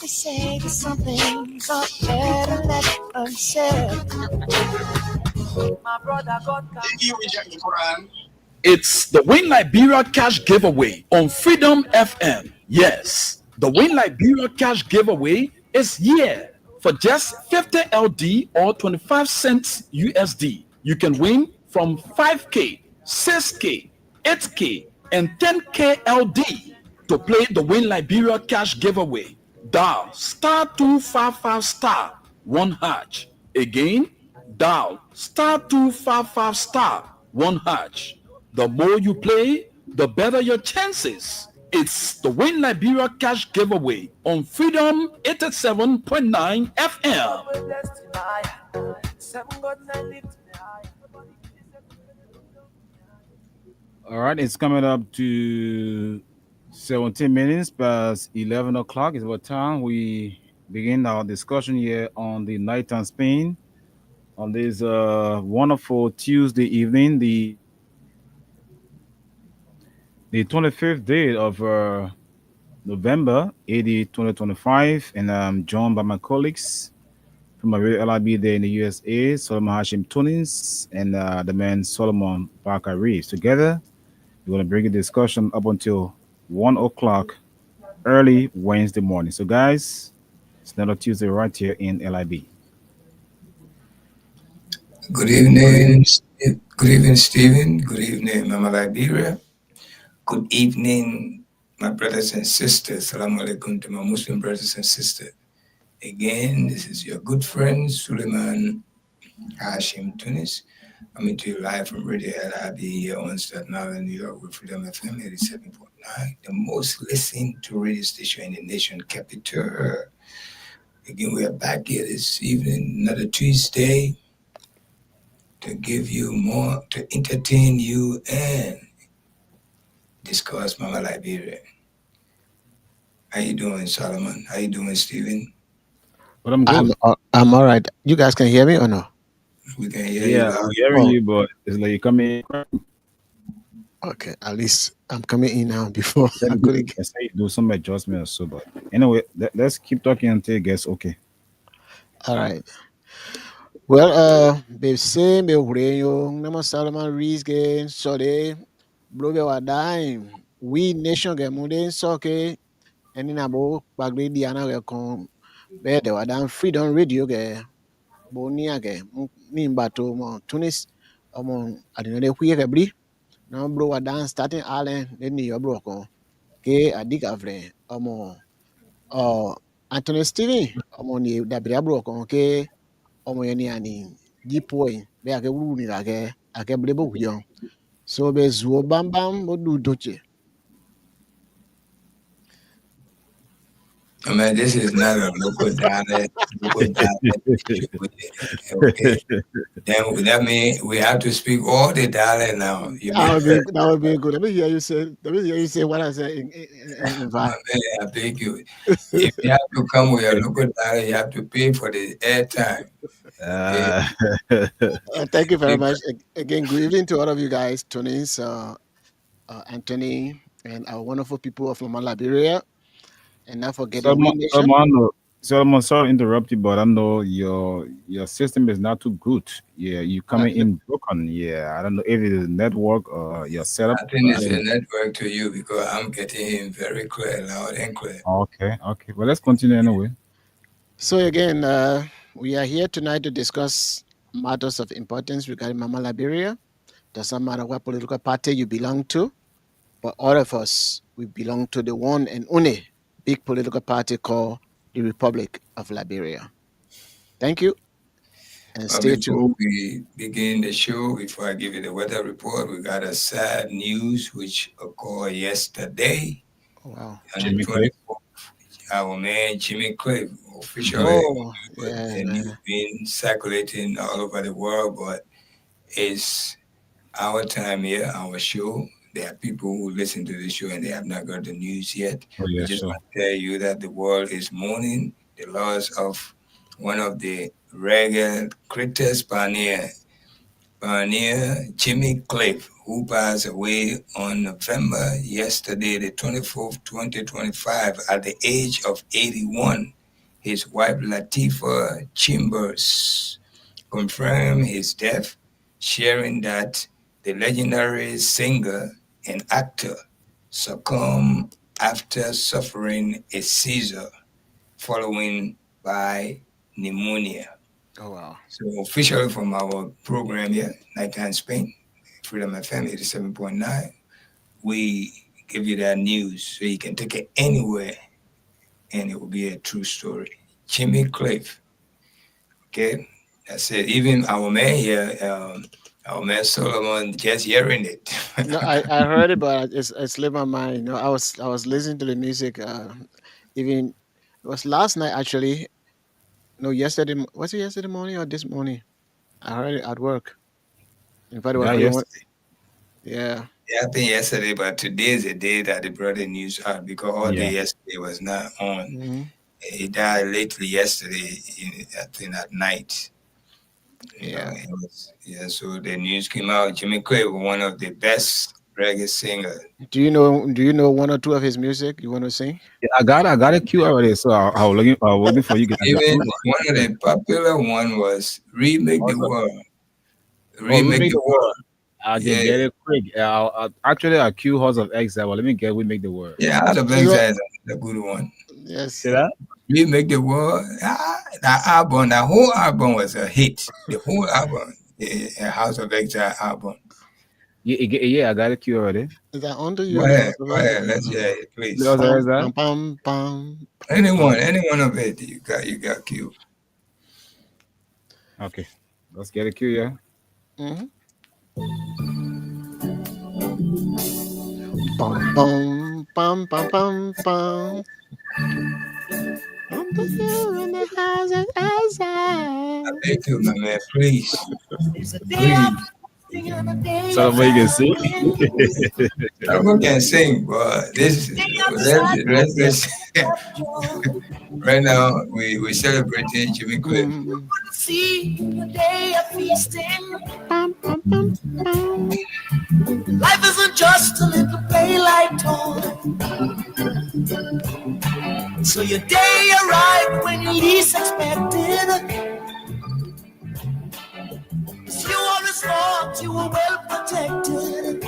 say that some things are better left unsaid. My brother God can. It's the Win Liberia Cash Giveaway on Freedom FM. Yes, the Win Liberia Cash Giveaway is here. For just 50 LD or 25 cents USD, you can win from 5K, 6K, 8K, and 10K LD. To play the Win Liberia Cash Giveaway, dial *255 *1#. Again, dial *255 *1#. The more you play, the better your chances. It's the Win Liberia Cash Giveaway on Freedom 87.9 FM. All right, it's coming up to 17 minutes past 11 o'clock is what time we begin our discussion here on the night on Spain on this wonderful Tuesday evening, the 25th day of November 80, 2025, and I'm joined by my colleagues from my radio LIB there in the USA, Solomon Hashim Tunis and the man Solomon Parker Reeves. Together, we're going to bring a discussion up until 1 o'clock early Wednesday morning. So, guys, it's another Tuesday right here in LIB. Good evening. Good evening, Stephen. Good evening, Mama Liberia. Good evening, my brothers and sisters. Assalamu alaikum to my Muslim brothers and sisters. Again, this is your good friend, Suleiman Hashim Tunis. I'm to you live from Radio LIB here on Staten Island, New York, with Freedom FM 87.9, the most listened to radio station in the nation capital. Again, we are back here this evening, another Tuesday, to give you more, to entertain you and discuss Mama Liberia. How you doing, Solomon? How you doing, Stephen? But I'm good. I'm all right. You guys can hear me or no? We can hear you. Yeah, I'm hearing you, but it's like you come in. Okay, at least I'm coming in now before I I couldn't. say do some adjustment or so, but anyway, let's keep talking until it gets okay. All right. Well, be say me urenyo nama Solomon Rees gen so de blow be wa dime. We nation gen mude so ke eni na bo bagre diana ge kon be de wa dan Freedom Radio ge bo ni age ni mbato mo Tunis omo adino de kuye ke bri na blow wa dan starting Ireland de ni yo bro kon ke adiga vre omo Anthony Steven omo ni da bri bro kon ke omo yeni ani jipoy be ake wuru ni ake blebo kuyon so be zuo bam bam mo du doche. I mean, this is not a local dialect. Okay. Then that means we have to speak all the dialect now. That would be good. Let me hear you say what I say in I thank you. If you have to come with a local dialect, you have to pay for the airtime. Thank you very much. Again, good evening to all of you guys, Tunis, Anthony, and our wonderful people of Mama Liberia. And not forgetting Solomon, sorry to interrupt you, but I know your system is not too good. Yeah, you coming in broken. Yeah, I don't know if it is network or your setup. I think it's a network to you because I'm getting him very clear, loud and clear. Okay. Well, let's continue anyway. So again, we are here tonight to discuss matters of importance regarding Mama Liberia. Doesn't matter what political party you belong to, but all of us, we belong to the one and only big political party called the Republic of Liberia. Thank you. And stay tuned. Before we begin the show, before I give you the weather report, we got a sad news which occurred yesterday. Wow. On the 24th, our man Jimmy Cliff officially been circulating all over the world, but it's our time here, our show. There are people who listen to the show and they have not got the news yet. Yeah, I just want to tell you that the world is mourning the loss of one of the reggae critters pioneer Jimmy Cliff, who passed away on November yesterday, the 24th, 2025, at the age of 81. his wife Latifah Chambers confirmed his death, sharing that the legendary singer and actor succumbed after suffering a seizure following by pneumonia. Oh wow. So officially from our program here, Nighttime Spain, Freedom FM 87.9, we give you that news so you can take it anywhere and it will be a true story. Jimmy Cliff. Okay, that's it. Even our man here, our man Solomon, just hearing it. No, I heard it, but it's slipped my mind. No, I was listening to the music. Even it was last night actually. No, yesterday. Was it yesterday morning or this morning? I heard it at work. In fact, it was Yeah, playing yes. one. Yeah. Yeah, I think yesterday, but today is the day that they brought the news out because all day Yeah. yesterday was not on. Hmm. He died lately yesterday, I think at night. Yeah. It was, yeah, so the news came out. Jimmy Cliff was one of the best reggae singers. Do you know one or two of his music you want to sing? Yeah, I got a queue already, so I was waiting for you guys. Even one of the popular one was Remake the World. We Remake make the the World. word. I can Yeah, get it quick. Actually, I queue House of Exile. Well, let me get we make the word. yeah, Out of You know- Exile is a good one. Yes. See that? Remake the World. That album, that whole album was a hit. The whole album, the House of Exile album. Yeah, I got a queue already. Is that under you? Go or the ahead, house of go Exile? ahead. Let's hear it, please. House of Pam, Exile. pam, pam, pam. Any one of it. You got Q. Okay, let's get a queue. Yeah. Mhm. Bum, bum, bum, bum, bum, bum. Under you in the house of Exile. Thank you, my man. Please, It's a day please. of fasting and a day So of nobody can see. celebration. Everyone can sing, but this Day of let's joy. right now we celebrating Jimmy Cliff. Mm. See the day of feasting. Bum, bum, bum, bum. Life isn't just a little playlight toy. So your day arrived when you least expected. You always thought you were well protected.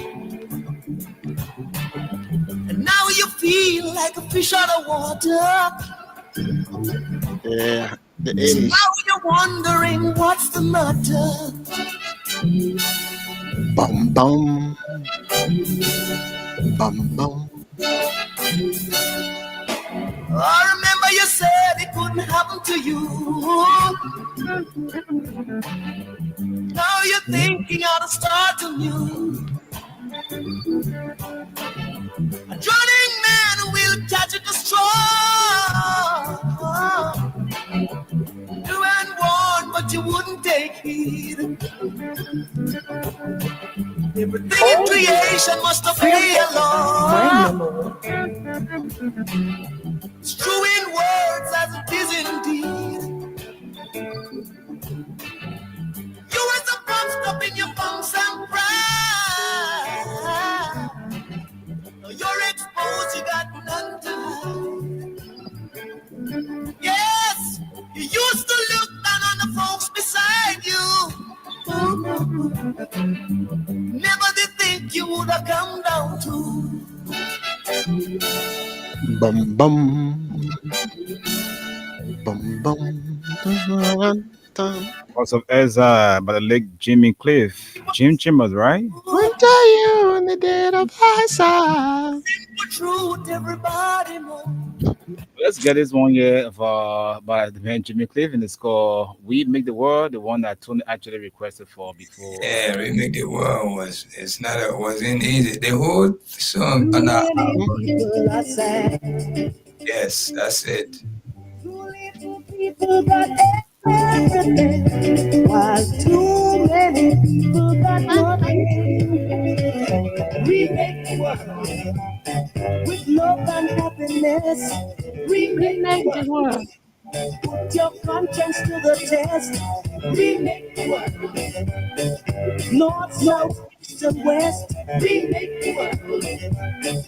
And now you feel like a fish out of water. Yeah. The So 80s. now you're wondering what's the matter. Bum, bum. Bum, bum. I remember you said it couldn't happen to you. Now you're thinking how to start anew. A drowning man will catch at the straw. You and warned, but you wouldn't take heed. Everything in creation must obey a law. It's true in words as it is indeed. You was a pumped up in your bunks and pride. Now you're exposed, you got none to hide. Yes, you used to look down on the folks beside you. Never did think you would have come down to. Bum, bum. Bum, bum. Dun, dun. House of Exile by the late Jimmy Cliff. Jim Chambers, right? When tell you in the dead of Exile. The truth, everybody knows. Let's get this one here by the man Jimmy Cliff, and it's called "We Make the World," the one that Tony actually requested for before. Yeah, Remake the World wasn't easy. The whole song on that album. Yes, that's it. People got everything, while too many people got nothing. We make the world with love and happiness. We make the world. Put your conscience to the test. We make the world. North, south, east, and west. We make the world.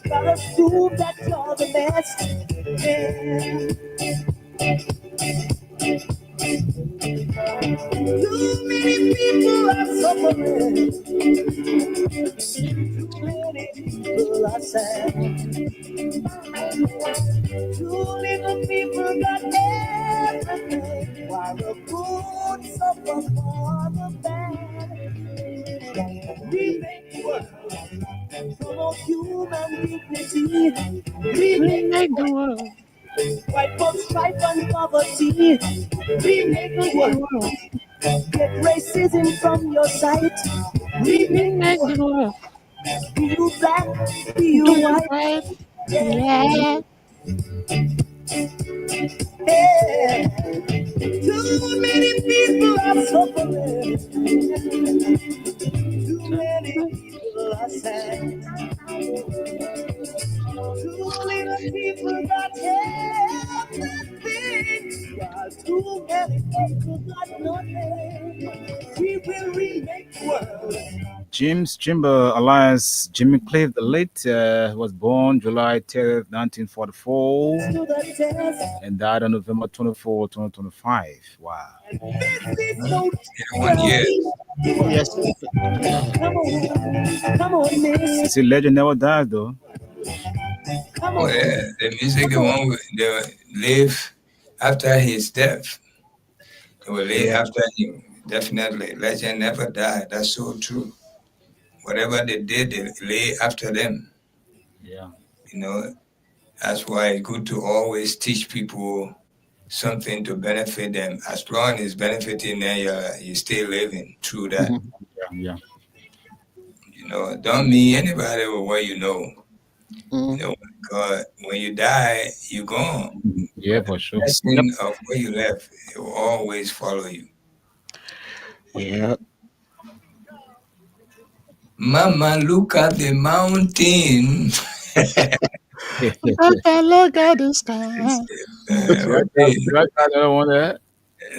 Gotta prove that you're the best. Yeah. sad. Two little people got everything, while the good suffer for the bad. We make work from all human dignity. We make the world fight for strife and poverty. We make the world get racism from your sight. We make the world be you black, be you white. Yeah. Yeah. Too many people are suffering. Too many people are sad. Too little people got everything, while too many people got nothing. We will remake the world. James Chamber Alliance Jimmy Cliff the late was born July 10th, 1944 To the test. and died on November 24, 2025. Wow. This is so 1 year. Yes. Come on, miss. See, legend never dies though. Come Oh on. yeah, the music the one they live after his death. They will live after him. Definitely, legend never died. That's so true. Whatever they did, they lay after them. Yeah. You know, that's why it's good to always teach people something to benefit them. As long as it's benefiting them, you stay living through that. Yeah. You know, don't mean anybody with what you know. Mm. You know, because when you die, you're gone. Yeah, for sure. Lesson of what you left, it will always follow you. Yeah. Mama, look at the mountain. Look at the sky. That's another one there.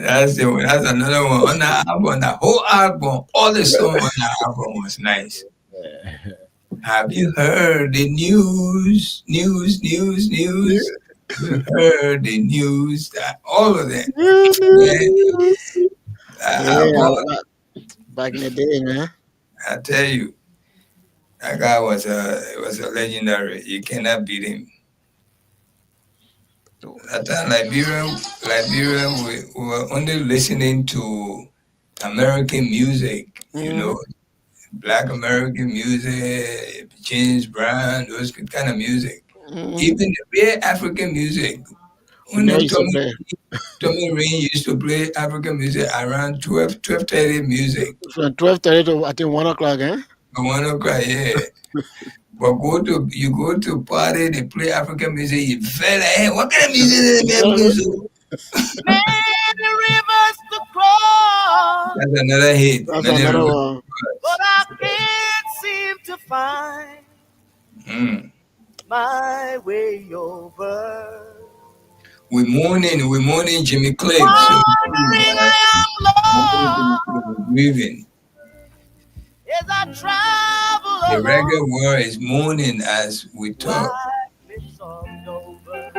That's another one on the album. The whole album, all the songs on the album was nice. Have you heard the news? News. You heard the news? All of that. Album, Back in the day, man. I tell you, that guy was a legendary. You cannot beat him. At that Liberia, we were only listening to American music, you know, Black American music, James Brown, those kind of music. Even the bare African music. When Tommy Rain used to play African music around 12:30 music. From 12:30 to I think 1 o'clock, eh? 1 o'clock, yeah. But you go to party, they play African music, you feel like, hey, what kind of music is that? Many rivers to cross, That's another hit. That's another one. but I can't seem to find my way over. We're mourning Jimmy Cliff. So, Wondering I am lost grieving. as I travel The along reggae world is mourning as we talk. my lips on over.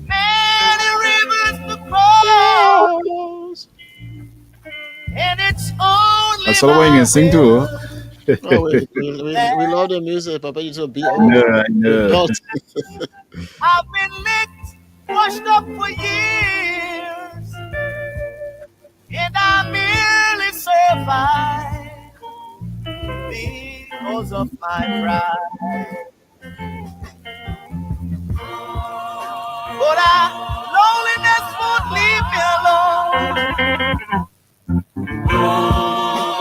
Many rivers to cross, and it's only That's all you can sing to. Oh, we love the music, Papa. You so be I know. I've been licked, washed up for years, and I merely survive because of my pride. But loneliness won't leave me alone.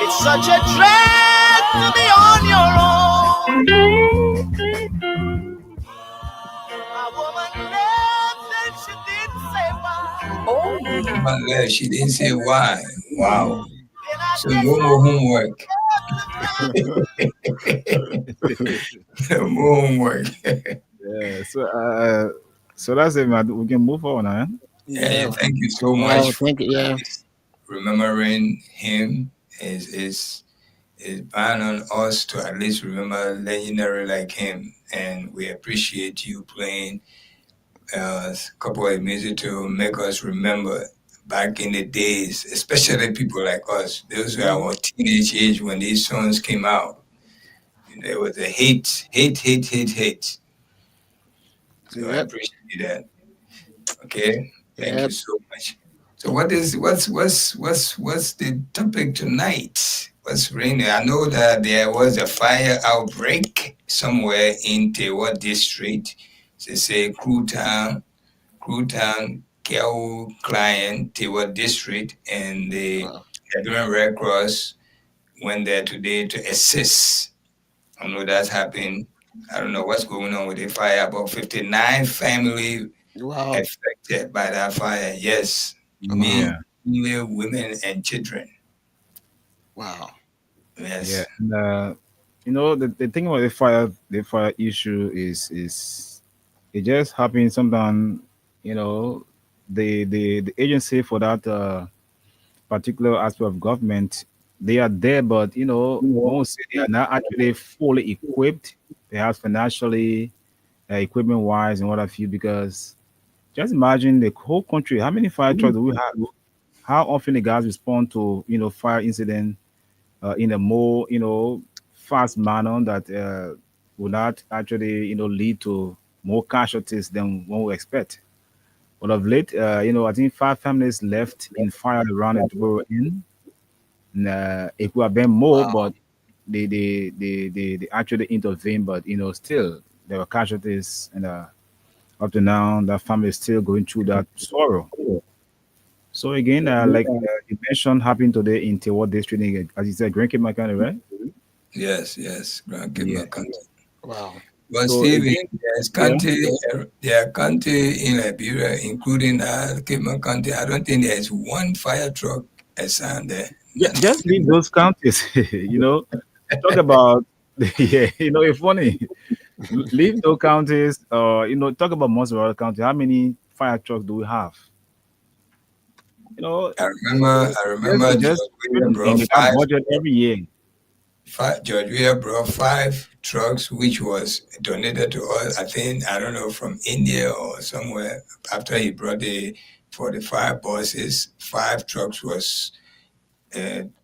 It's such a drag to be on your own. My woman left and she didn't say why. But she didn't say why. Wow. And I So guess no more homework. No more homework. Yeah. So that's it, man. We can move on, huh? Yeah, thank you so Oh, much. thank you. Yeah. Remembering him is bound on us to at least remember legendary like him, and we appreciate you playing a couple of music to make us remember back in the days, especially people like us. Those were our teenage age when these songs came out. There was a hate. So I Yep. appreciate that. Okay, thank you Yep. so much. So what's the topic tonight? What's raining? I know that there was a fire outbreak somewhere in Tewa district. They say Crutown, Kew Client, Tewa district, and the Wow. Nigerian Red Cross went there today to assist. I know that's happened. I don't know what's going on with the fire. About 59 family Wow. affected by that fire. Yes, Yeah. men, female, women, and children. Wow. Yes. Yeah. And, the thing about the fire issue is it just happens sometimes. You know, the agency for that particular aspect of government, they are there, but when we say they are not actually fully equipped, perhaps financially, equipment wise, and what have you. Because just imagine the whole country. How many fire trucks do we have? How often the guys respond to fire incident in a more fast manner that will not actually lead to more casualties than one would expect. But of late, I think 5 families left in fire around the Dubai Inn. It could have been more, Wow. but they actually intervened. But still there were casualties, and up to now, that family is still going through that sorrow. So again, like you mentioned, happened today in Tewa district, as you said, Grand Cape County, right? Yes. Grand Cape Yeah. County. Wow. But So Stephen, again, there's yeah. there are county in Liberia, including Cape County. I don't think there's one fire truck assigned there. Yeah, just leave those counties. Talk about yeah. It's funny. Leave those counties. Talk about most of our county. How many fire trucks do we have? You know, I remember just George put William brought in that budget every year. George Weah brought 5 trucks, which was donated to us. I think I don't know from India or somewhere. After he brought the 45 buses, 5 trucks was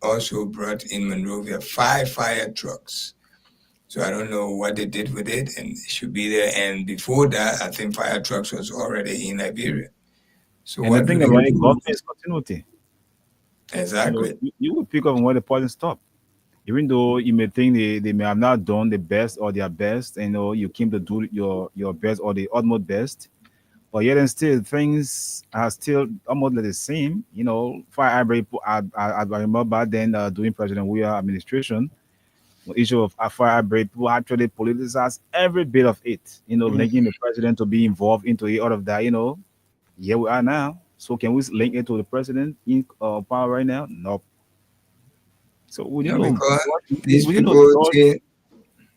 also brought in Monrovia. 5 fire trucks. So I don't know what they did with it, and it should be there. And before that, I think fire trucks was already in Liberia. So And the what do thing they about it, do? government is continuity. Exactly. You will pick up on where the poison stop. Even though you may think they may have not done the best or their best, and you came to do your best or the utmost best, but yet and still things are still almost like the same. Fire outbreak. I remember back then during President Weah administration, the issue of a fire outbreak, people actually politicize every bit of it. Linking the president to be involved into it, all of that. Here we are now. So can we link it to the president in power right now? No. So we need Yeah, to because these we need to people touch. think,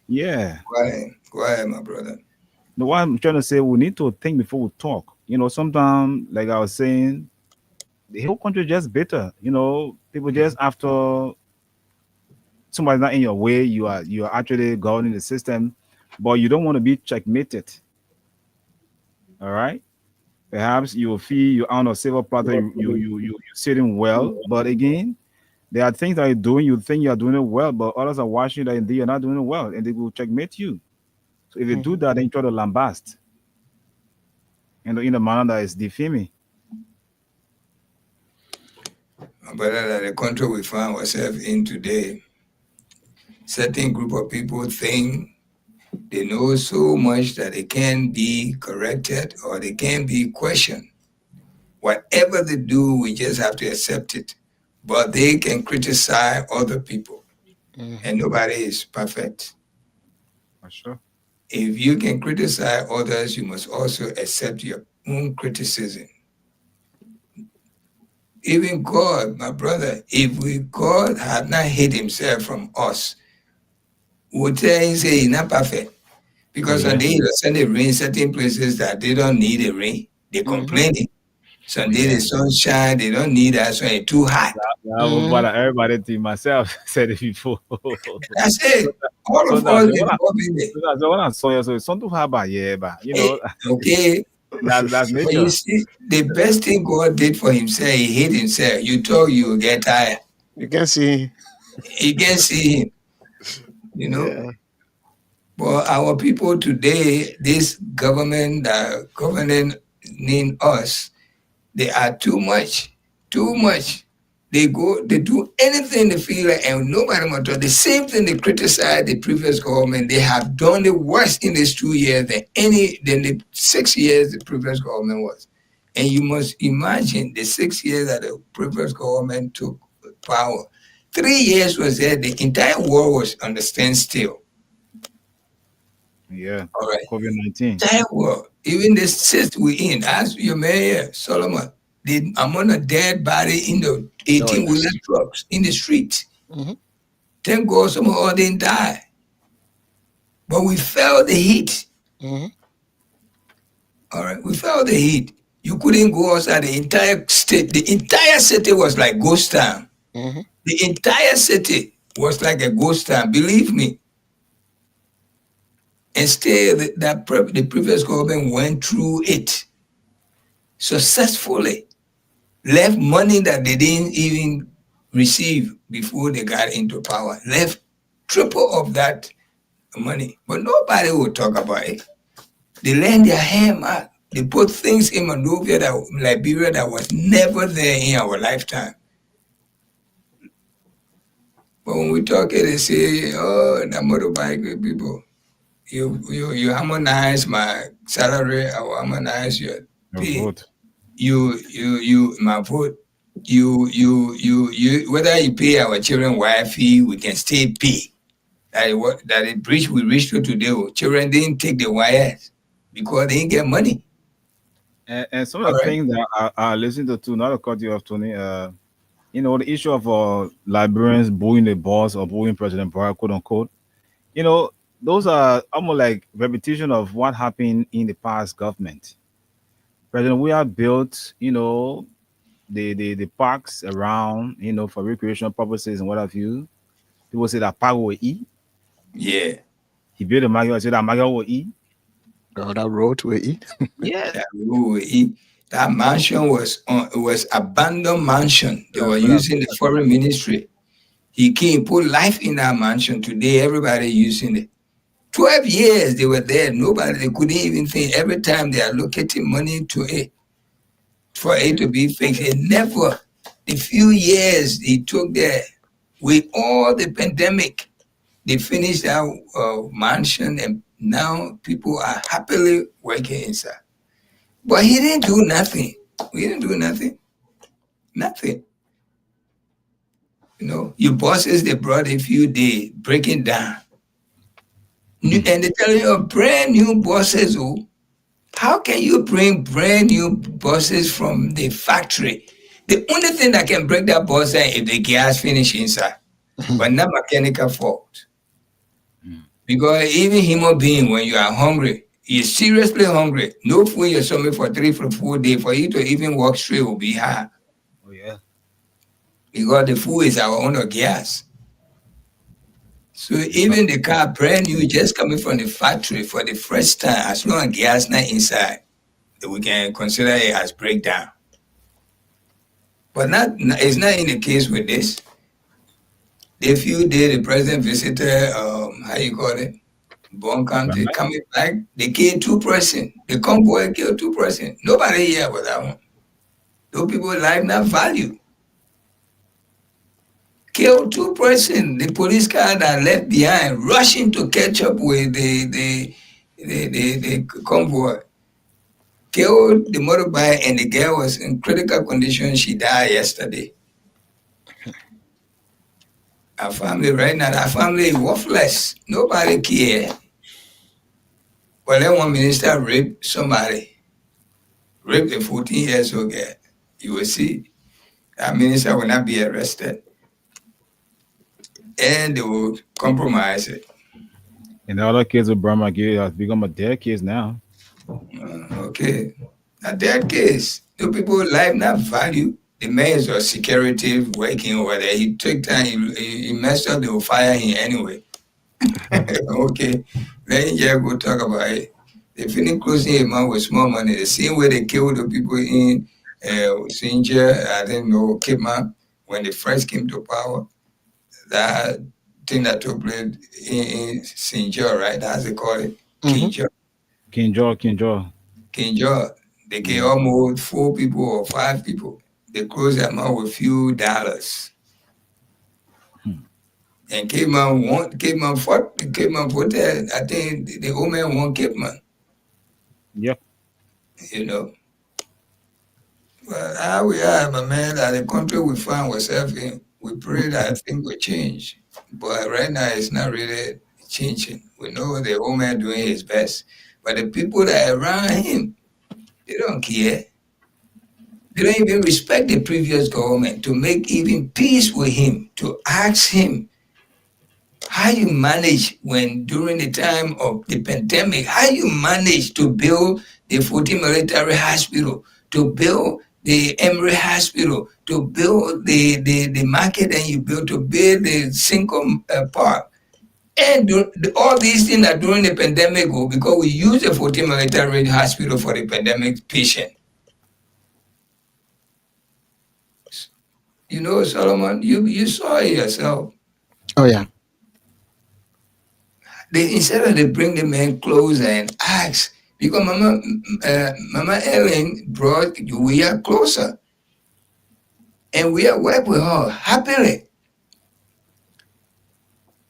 Yeah. go ahead, my brother. No, what I'm trying to say, we need to think before we talk. Sometimes, like I was saying, the whole country is just bitter. People just after somebody's not in your way, you are actually governing the system, but you don't want to be checkmated. All right. Perhaps you feel you're on a silver platter, you're sitting well, but again, there are things that you're doing, you think you're doing it well, but others are watching that indeed you're not doing it well, and they will checkmate you. So if they do that, then you try to lambast in a manner that is defaming. My brother, that the country we find ourselves in today, certain group of people think they know so much that they can be corrected or they can be questioned. Whatever they do, we just have to accept it. But they can criticize other people, and nobody is perfect. For sure. If you can criticize others, you must also accept your own criticism. Even God, my brother, if God had not hid himself from us, we would say he's not perfect. Because Yeah. on the day send the rain, certain places that they don't need the rain, they complaining. Sunday Yeah. the sunshine, they don't need that, so it's too hot. But everybody to myself said it before. That's it. All of us involved in it. So when I saw you, so it's something about but Okay. that's But nature. you see, the best thing God did for himself, he hid himself. You thought you would get tired. You can see. You can see him, Yeah. But our people today, this government that governing us, they are too much. They do anything they feel like, and nobody matter. The same thing they criticize the previous government. They have done the worst in these 2 years than the 6 years the previous government was. And you must imagine the 6 years that the previous government took power. 3 years was there. The entire world was on the standstill. Yeah. All right. COVID-19. Entire world, even the state we in, as your mayor Solomon, the amount of dead body in the 18-wheeler trucks in the street. Mm-hmm. Thank God some of all didn't die. But we felt the heat. Mm-hmm. All right, we felt the heat. You couldn't go outside. The entire city was like ghost town. Mm-hmm. The entire city was like a ghost town, believe me. And still, the previous government went through it successfully. Left money that they didn't even receive before they got into power. Left triple of that money. But nobody will talk about it. They lend their hand out. They put things in Monrovia, Liberia, that was never there in our lifetime. But when we talk it, they say, oh, the motorbike people, you harmonize my salary, I will harmonize your pay. Vote. My vote. You whether you pay our children wire fee, we can still pay. That it bridge we reached to today. Children didn't take the wires because they didn't get money. And some of the things that I listened to, not to cut you off, Tony, you know, the issue of Liberians booing the boss or booing President Buhari, quote unquote, you know, those are almost like repetition of what happened in the past government. President Weah built, you know, the parks around, you know, for recreational purposes and what have you. People say that park will eat. Yeah. He built a market, said that market will eat. Oh, that road will eat. Yeah. That road will eat. That mansion was abandoned mansion. They were using the foreign ministry. He came, put life in that mansion. Today, everybody using it. 12 years they were there. They couldn't even think. Every time they are allocating money to it for it to be fixed. It never, the few years he took there, with all the pandemic, they finished that mansion, and now people are happily working inside. But he didn't do nothing. We didn't do nothing. Nothing. You know, your bosses, they brought a few days, breaking down. And they tell you brand new bosses. Oh, how can you bring brand new bosses from the factory? The only thing that can break that bus is if the gas finish inside, but not mechanical fault. Because even human being, when you are hungry, you're seriously hungry. No food you're somewhere for 3 or 4 days, for you to even walk straight will be hard. Oh yeah. Because the food is our own gas. So even the car brand new, just coming from the factory for the first time, as long as gas not inside, we can consider it as breakdown. But it's not in the case with this. The few days the president visited, how you call it, Bon County, coming back, they killed 2 persons. The convoy killed 2 persons. Nobody here about that one. Those people life not value. Killed 2 persons. The police car that left behind, rushing to catch up with the convoy. Killed the motorbike, and the girl was in critical condition. She died yesterday. Our family right now, our family is worthless. Nobody care. Well, then one minister raped somebody. Raped a 14 years old girl. You will see that minister will not be arrested. And they will compromise it. And the other kids with Burma has become a dead case now. Okay. A dead case. The people life not value. The man is a security working over there. He took time, he messed up, they will fire him anyway. Okay. Then you just go talk about it. They finish closing him out with small money. The same way they killed the people in Sinja, I don't know, Kipman, when they first came to power. That thing that took place in St. George, right? That's they call it. King Mhm. George. King George, King George. King George. They get Yeah. almost 4 people or 5 people. They closed them out with few dollars. And Cape Man put that. I think the old man won Cape Man, Yep. you know. But how we are, my man, that the country we find ourselves in, we pray that things will change. But right now, it's not really changing. We know the old man doing his best. But the people that are around him, they don't care. They don't even respect the previous government to make even peace with him, to ask him how you manage when during the time of the pandemic, how you manage to build the 14 military hospital, to build the Emory Hospital, to build the market, and you build to build the Cinco Park. And all these things are during the pandemic because we use the 14 military hospital for the pandemic patient. You know, Solomon, you saw it yourself. Oh yeah. Instead of they bring the man closer and ask, because Mama Ellen brought we are closer, and we are work with her happily.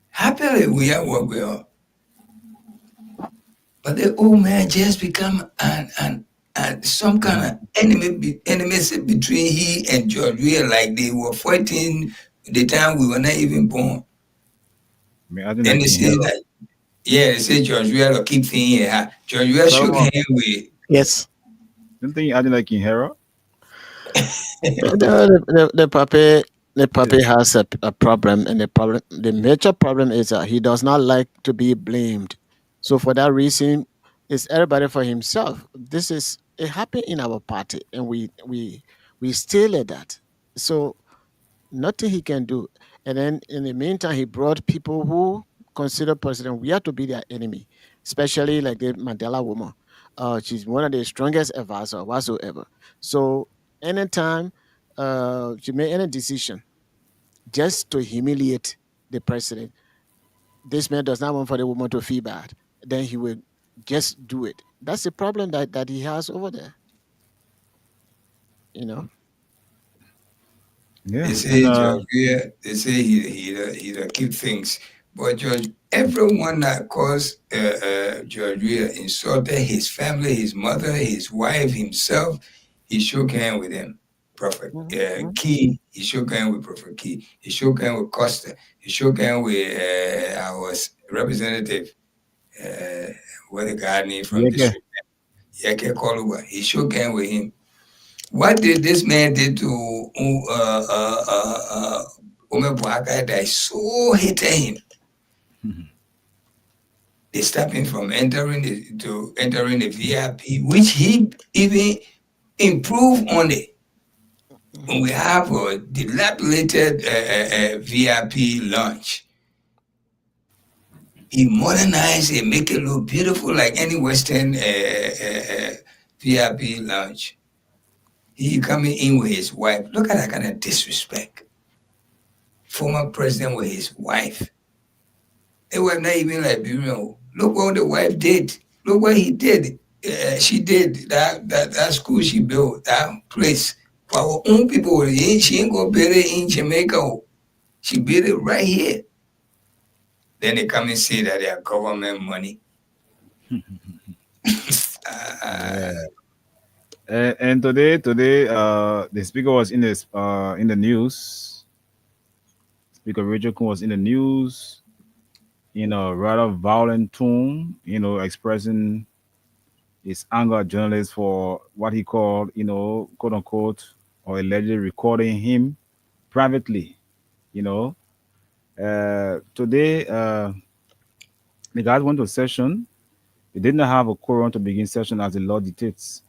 Happily, we are work with her. But the old man just become an some kind of enemy between he and George. We are like they were fighting the time we were not even born. I mean, I think Then like they King say Herod. that, yeah, they say George Weah keep thinking here. George Weah shook Solomon, hand with. Yes. don't think I think like King Herod. The puppy has a problem, and the major problem is that he does not like to be blamed. So for that reason, it's everybody for himself. This is it happened in our party, and we still at that. So nothing he can do. And then in the meantime, he brought people who consider President Weah to be their enemy, especially like the Mandela woman. She's one of the strongest advisor whatsoever. So anytime she made any decision just to humiliate the president, this man does not want for the woman to feel bad. Then he will just do it. That's the problem that he has over there. You know. They Yeah. And say George Weah, they say he keep things. But George, everyone that caused George Weah insulted his family, his mother, his wife, himself. He shook hand with him. Prophet Mhm, mhm. Key, he shook hand with Prophet Key. He shook hand with Costa. He shook hand with our representative, uh, what the guy name from yeah, district, Yeke Koluba. He shook hand with him. What did this man did to Ume Boakai that so hated him? They stopped him from entering the VIP, which he even improved on it. When we have a dilapidated VIP launch, he modernized it, make it look beautiful like any Western VIP launch. He coming in with his wife. Look at that kind of disrespect. Former president with his wife. They were not even Liberian. Look what the wife did. Look what he did. She did that school she built, that place for our own people. She ain't go build it in Jamaica. She built it right here. Then they come and say that they are government money. yeah. And today, the speaker was in the news. Speaker Richard Kun was in the news in a rather violent tone, expressing his anger at journalists for what he called, quote unquote, or allegedly recording him privately. You know, today the guys went to a session. They did not have a quorum to begin session as the law dictates.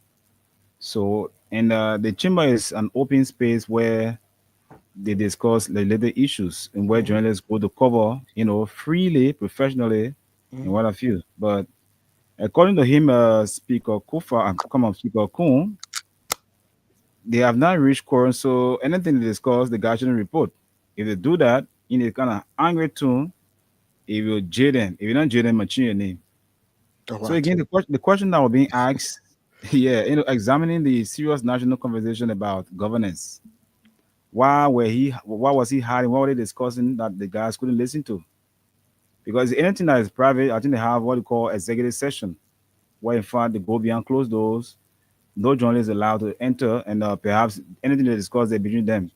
So, and the chamber is an open space where they discuss related issues and where Mhm, journalists go to cover, freely, professionally, and mhm, what have you. But according to him, Speaker Kufa, come on, Speaker Kun, they have not reached quorum, so anything they discuss, the guy shouldn't report. If they do that in a kind of angry tone, If you're Jaden, if you're not Jaden, mention your name. To So what? again, the question that was being asked, yeah, examining the serious national conversation about governance. Why was he hiding? What were they discussing that the guys couldn't listen to? Because anything that is private, I think they have what you call executive session, where in fact they go behind closed doors, no journalist allowed to enter, and perhaps anything they discuss there between them,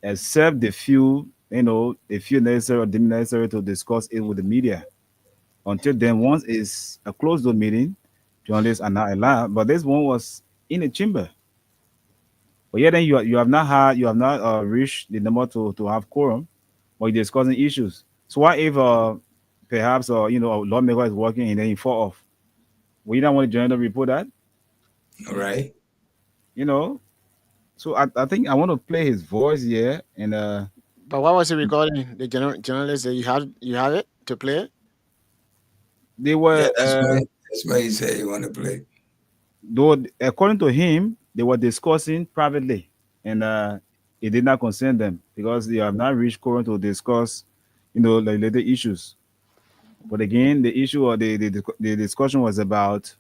except they feel necessary or deemed necessary to discuss it with the media. Until then, once it's a closed door meeting, journalists are not allowed. But this one was in a chamber. But yeah, then you have not reached the number to have quorum, or you're discussing issues. So what if perhaps a lawmaker is working and then you fall off? Well, you don't want to join the report that, All right. you know. So I think I want to play his voice here, and But what was he recording? The journalist that you have it to play it? they Yeah, were that's why he said you want to play. though according to him they were discussing privately, and it did not concern them because they have not reached quorum to discuss, the related issues. But again, the issue or the discussion was about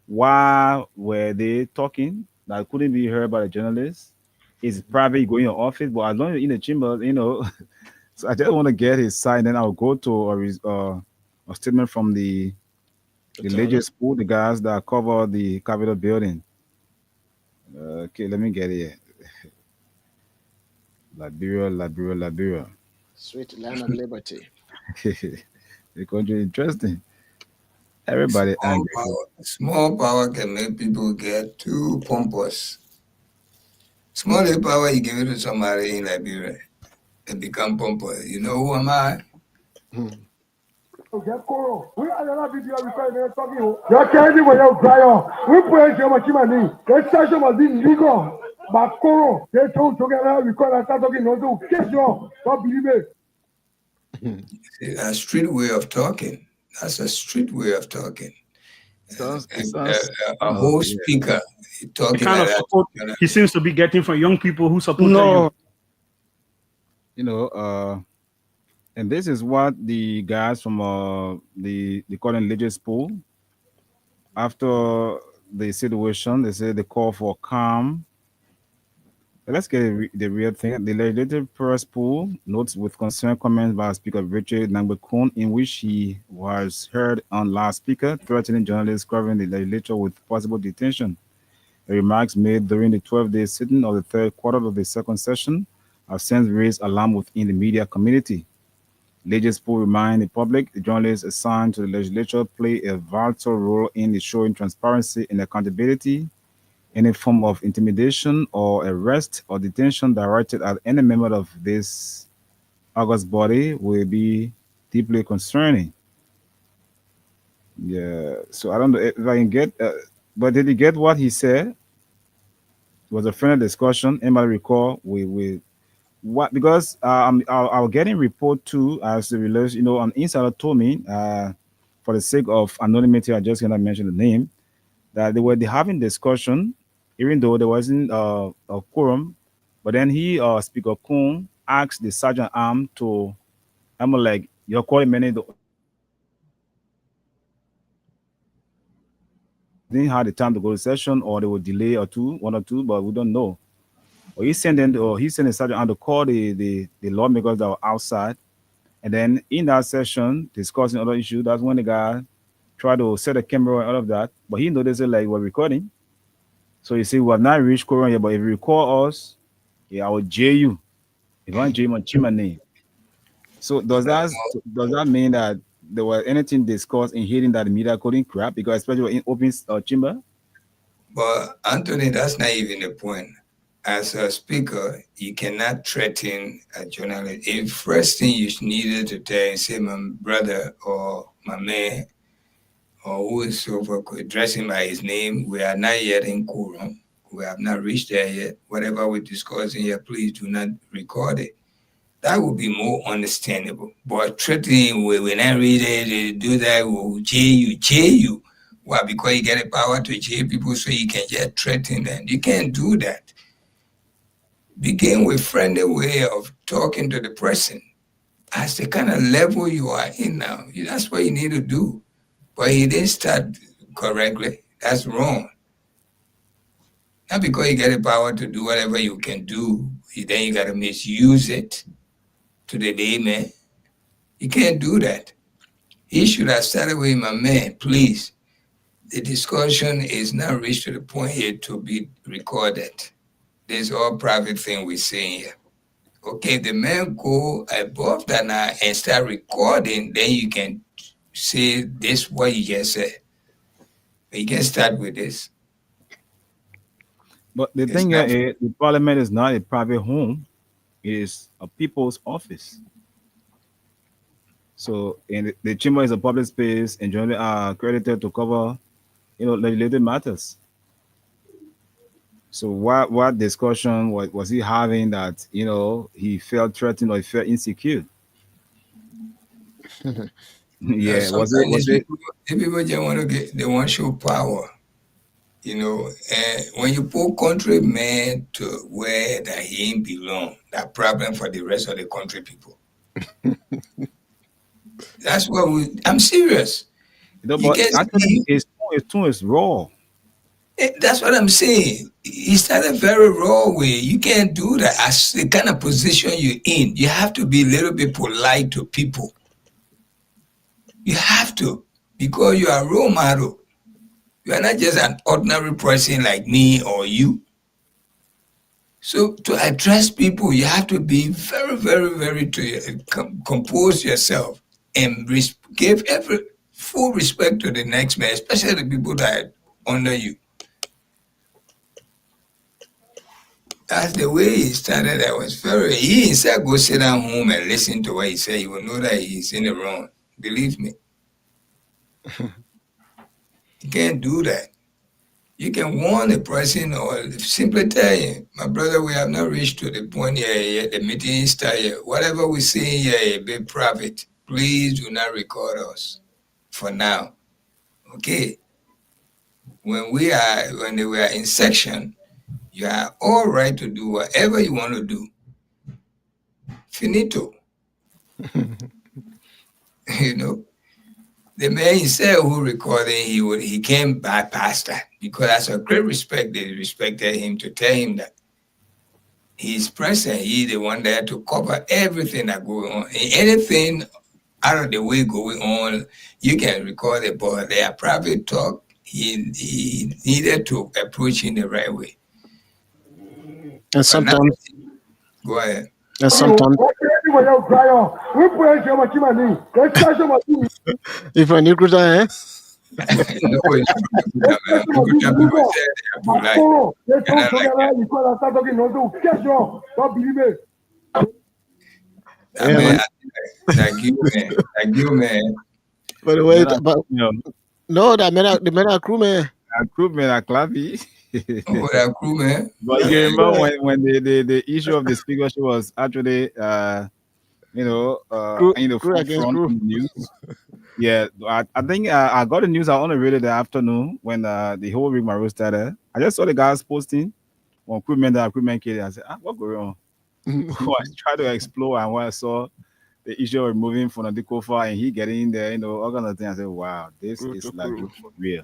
why were they talking that couldn't be heard by the journalists. It's private, you go in your office, but as long as you're in the chamber. So I just want to get his side, then I'll go to a statement from the religious school, the guys that cover the Capitol building. Okay, let me get it here. Liberia. Sweet land of liberty. The country interesting. Everybody angry. Small power can make people get too pompous. Small power, you give it to somebody in Liberia, they become pompous. You know who am I? A street way of talking. That's a street way of talking. A whole speaker talking The kind like of that. support he seems to be getting from young people who support No. him. And this is what the guys from the Colin Religious Pool, after the situation, they say they call for calm. Let's get the real thing. The legislative press pool notes with concern comments by Speaker Richard Nangbekun, in which he was heard on last speaker threatening journalists covering the legislature with possible detention. The remarks made during the 12-day sitting of the third quarter of the second session have since raised alarm within the media community. Legislative pool remind the public the journalists assigned to the legislature play a vital role in showing transparency and accountability. Any form of intimidation or arrest or detention directed at any member of this august body will be deeply concerning. Yeah, so I don't know if I can get, but did you get what he said? It was a friendly discussion. Anybody recall? We what because I'll getting report too as the relation. An insider told me, for the sake of anonymity, I just cannot mention the name, that they were having discussion, even though there wasn't a quorum. But then Speaker Kuhn, asked the sergeant arm to, I'm like, you're calling many. Didn't have the time to go to session, or they would delay one or two, but we don't know. Or he sent the sergeant arm to call the lawmakers that were outside, and then in that session discussing other issues. That's when the guy tried to set a camera and all of that, but he noticed it like we're recording. So you see, we have not reached quorum yet, but if you recall us, I will jail you. If you want jail my chimney. So does that mean that there was anything discussed in hearing that the media couldn't crap, because especially in open chamber? But Anthony, that's not even the point. As a speaker, you cannot threaten a journalist. If first thing you needed to tell and say, my brother or my man, or who is over addressing by his name, we are not yet in quorum. We have not reached there yet. Whatever we're discussing here, please do not record it. That would be more understandable. But threatening, we not ready to do that, we'll jail you. Why? Because you get the power to jail people so you can just threaten them. You can't do that. Begin with friendly way of talking to the person. as the kind of level you are in now, that's what you need to do. But he didn't start correctly. That's wrong. Not because you get the power to do whatever you can do, then you got to misuse it to the day, man. You can't do that. He should have started with my man, please. The discussion is not reached to the point here to be recorded. This all private thing we're saying here. Okay, the man go above that now and start recording, then you can say this what you just said. But you can start with this. But the thing is, the parliament is not a private home; it is a people's office. So, and the chamber is a public space, and generally are accredited to cover, legislative matters. So, what discussion was he having that he felt threatened or he felt insecure? Yeah, was it? People just want they want to show power. And when you put country man to where that he ain't belong, that problem for the rest of the country people. That's what I'm serious. But actually, his tone is raw. That's what I'm saying. He started very raw way. You can't do that. As the kind of position you're in, you have to be a little bit polite to people. You have to, because you are a role model. You are not just an ordinary person like me or you. So to address people, you have to be very, very, very compose yourself and give full respect to the next man, especially the people that are under you. That's the way he started. He instead go sit down home and listen to what he said, you will know that he's in the wrong. Believe me. You can't do that. You can warn the person or simply tell him, my brother, we have not reached to the point yet. The meeting started. Whatever we say here, be private. Please do not record us for now. Okay? When we are in section, you are all right to do whatever you want to do. Finito. The man himself who recorded, he came bypass that because that's a great respect. They respected him to tell him that he's present. He's the one there to cover everything that going on. And anything out of the way going on, you can record it, but they are private talk. He needed to approach in the right way. And sometimes, go ahead. And sometimes, if a new cruiser, eh? Thank you, man. By the way, no, the men are crewmen. Crewmen are clappy. That crew, man. But you remember when the issue of the speakership was actually front news. Yeah, I think I got the news. I only read it the afternoon when the whole rigmarole started. I just saw the guys posting on crewmen kid. I said, what's going on? So I tried to explore, and when I saw the issue of moving from the Kofa and he getting in there, all kind of things, I said, wow, this is like real.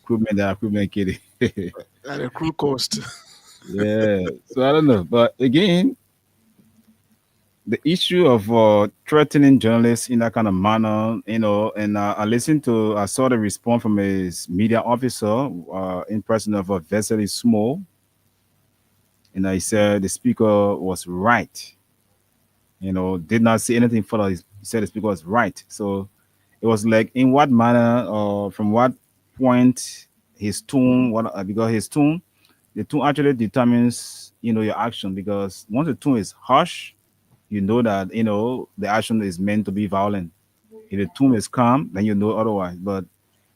Crewmen kid. At a crew cost. Yeah, so I don't know, but again, the issue of threatening journalists in that kind of manner, and I saw the response from his media officer in person of Vesely Small, and I said the speaker was right. Did not say anything further. He said the speaker was right. So it was like, in what manner or from what point his tone, because his tone, the tone actually determines, your action, because once the tone is harsh, you know that, the action is meant to be violent. If the tone is calm, then you know otherwise. But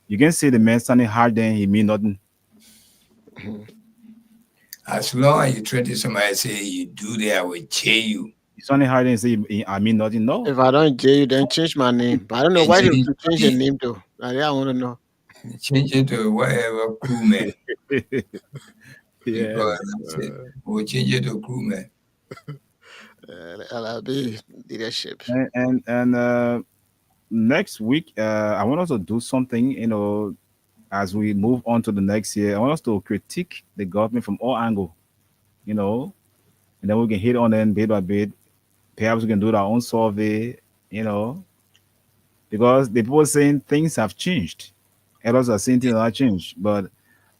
you can say the man standing hard, then he mean nothing. As long as you threaten somebody, say you do that, I will jail you. Standing hard and say, I mean nothing. No. If I don't jail you, then change my name. But I don't know why you change your name though. I want to know. Change it to whatever crewman. Yeah. We'll change it to crewman. LRB leadership. And next week, I want us to do something. As we move on to the next year, I want us to critique the government from all angles. You know, and then we can hit on them bit by bit. Perhaps we can do our own survey. You know, because the people saying things have changed. Others are saying things have not changed. But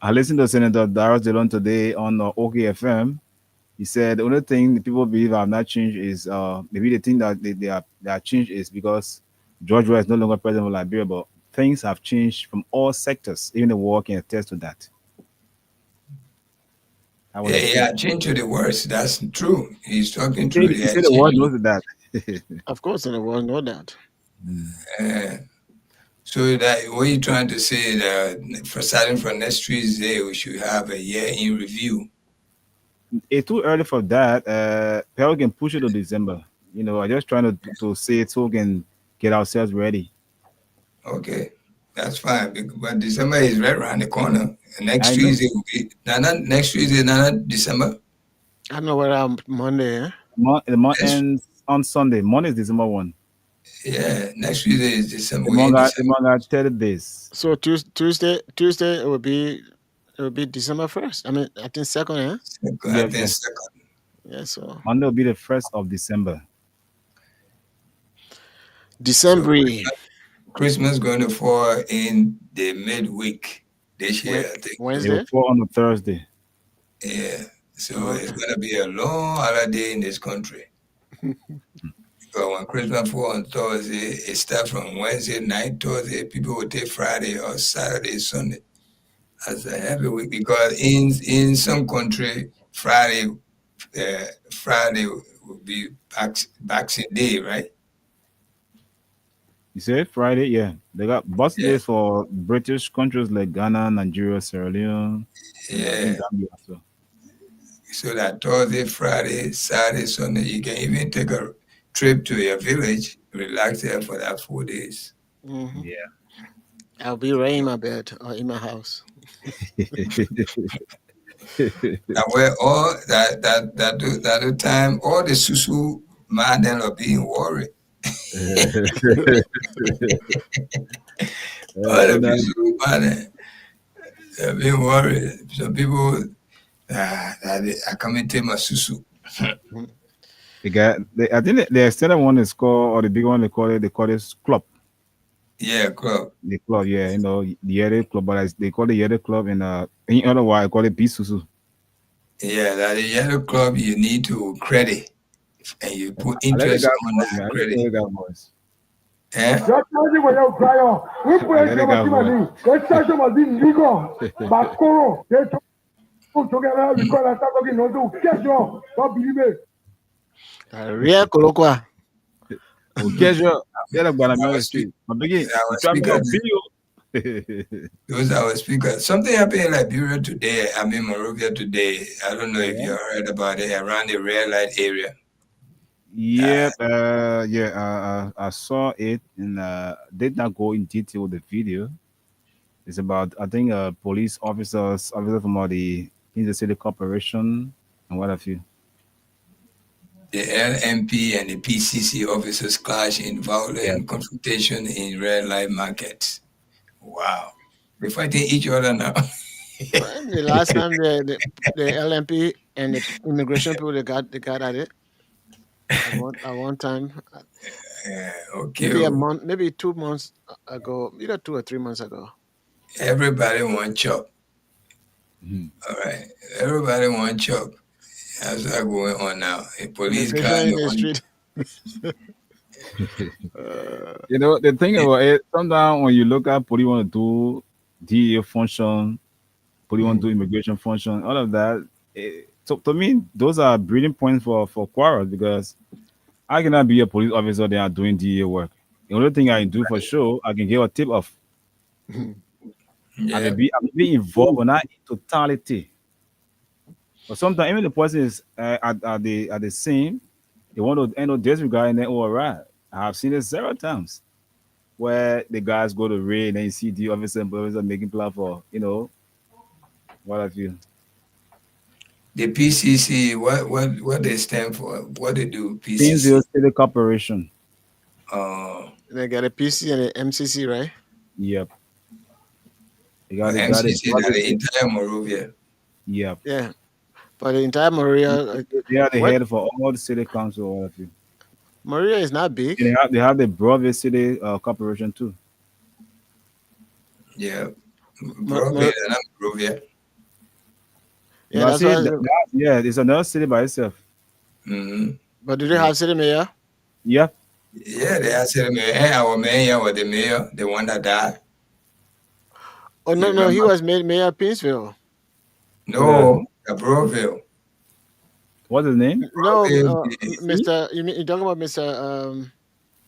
I listened to Senator Darius Delon today on OKFM. He said the only thing the people believe have not changed is maybe the thing that they are changed is because George Weah is no longer president of Liberia, but things have changed from all sectors. Even the war can attest to that. Yeah, change to the worst. That's true. He's talking true. He said the world knows that. Of course, in the world, know that. So that what you trying to say that for starting from next Tuesday, we should have a year in review. It's too early for that. Perhaps we can push it to December. I'm just trying to say it so we can get ourselves ready. Okay, that's fine. But December is right around the corner. Next Tuesday will be not next Tuesday, not December. I know where I'm Monday. Eh? The month ends on Sunday. Monday is December 1. Yeah, next Tuesday is December. The month got 30 days. So Tuesday it will be December 1st. I mean, I think 2nd, eh? I think 2nd. Yeah, so Monday will be the 1st of December. December. So Christmas going to fall in the midweek this year, I think. Wednesday? It will fall on a Thursday. Yeah. So it's going to be a long holiday in this country. Because when Christmas falls on Thursday, it starts from Wednesday night, Thursday. People will take Friday or Saturday, Sunday as a heavy week. Because in some country, Friday will be Boxing Day, right? You say Friday? Yeah. They got Boxing days for British countries like Ghana, Nigeria, Sierra Leone. Yeah. So that Thursday, Friday, Saturday, Sunday, you can even take a trip to your village, relax there for that 4 days. Mm-hmm. Yeah. I'll be right in my bed or in my house. Now where all that time, all the susu man then are being worried. All the susu man they're being worried. Some people I come and take my susu. I think the extended one is called, or the big one they call it club. Yeah, club. The club, yeah, the Yere club, but they call it Yere club, and in other words, I call it Bisusu. Yeah, that the Yere club you need to credit, and you put interest on that credit. Yeah. Real Kolokwa. Those are our speakers. Something happened in Liberia today. I'm in Monrovia today. I don't know if you heard about it around the red light area. Yep. I saw it and did not go in detail with the video. It's about, I think, police officers from the Kansas City Corporation and what have you. The LMP and the PCC officers clash in violent confrontation in red light markets. Wow. They're fighting each other now. The last time the LMP and the immigration people they got at it. At one time. Okay. Maybe a month, maybe 2 months ago, either 2 or 3 months ago. Everybody want chop. Mm-hmm. All right. Everybody want chop. That's what's going on now. A police car in the street. The thing about it, sometimes when you look at police want to do DEA function, police want to do immigration function, all of that. So to me, those are breeding points for quarrels, because I cannot be a police officer that are doing DEA work. The only thing I can do for sure, I can give a tip off. I may be involved, but not in totality. But sometimes even the person is at the scene, they want to end up disregarding them all right. I have seen it several times where the guys go to raid and then you see the officer making plan for, what have you. The PCC, what they stand for? What they do? PCC. Painesville City Corporation. They got a PC and an MCC, right? Yep. They got it. MCC, the entire Monrovia. Yep. Yeah. For the entire Maria, They are the what? head for all the city council, all of you. Maria is not big. And they have the Broadway City Corporation too. Yeah. Monrovia, not Monrovia. Yeah, No, that's see, why. yeah, it's another city by itself. Mm-hmm. But do they have city mayor? Yeah. Yeah, they are saying, hey, our mayor or the mayor, the one that died. Oh no, no, he was made mayor of Painesville. No, Broville. What's his name? No, Broville, Mr. You talking about Mr.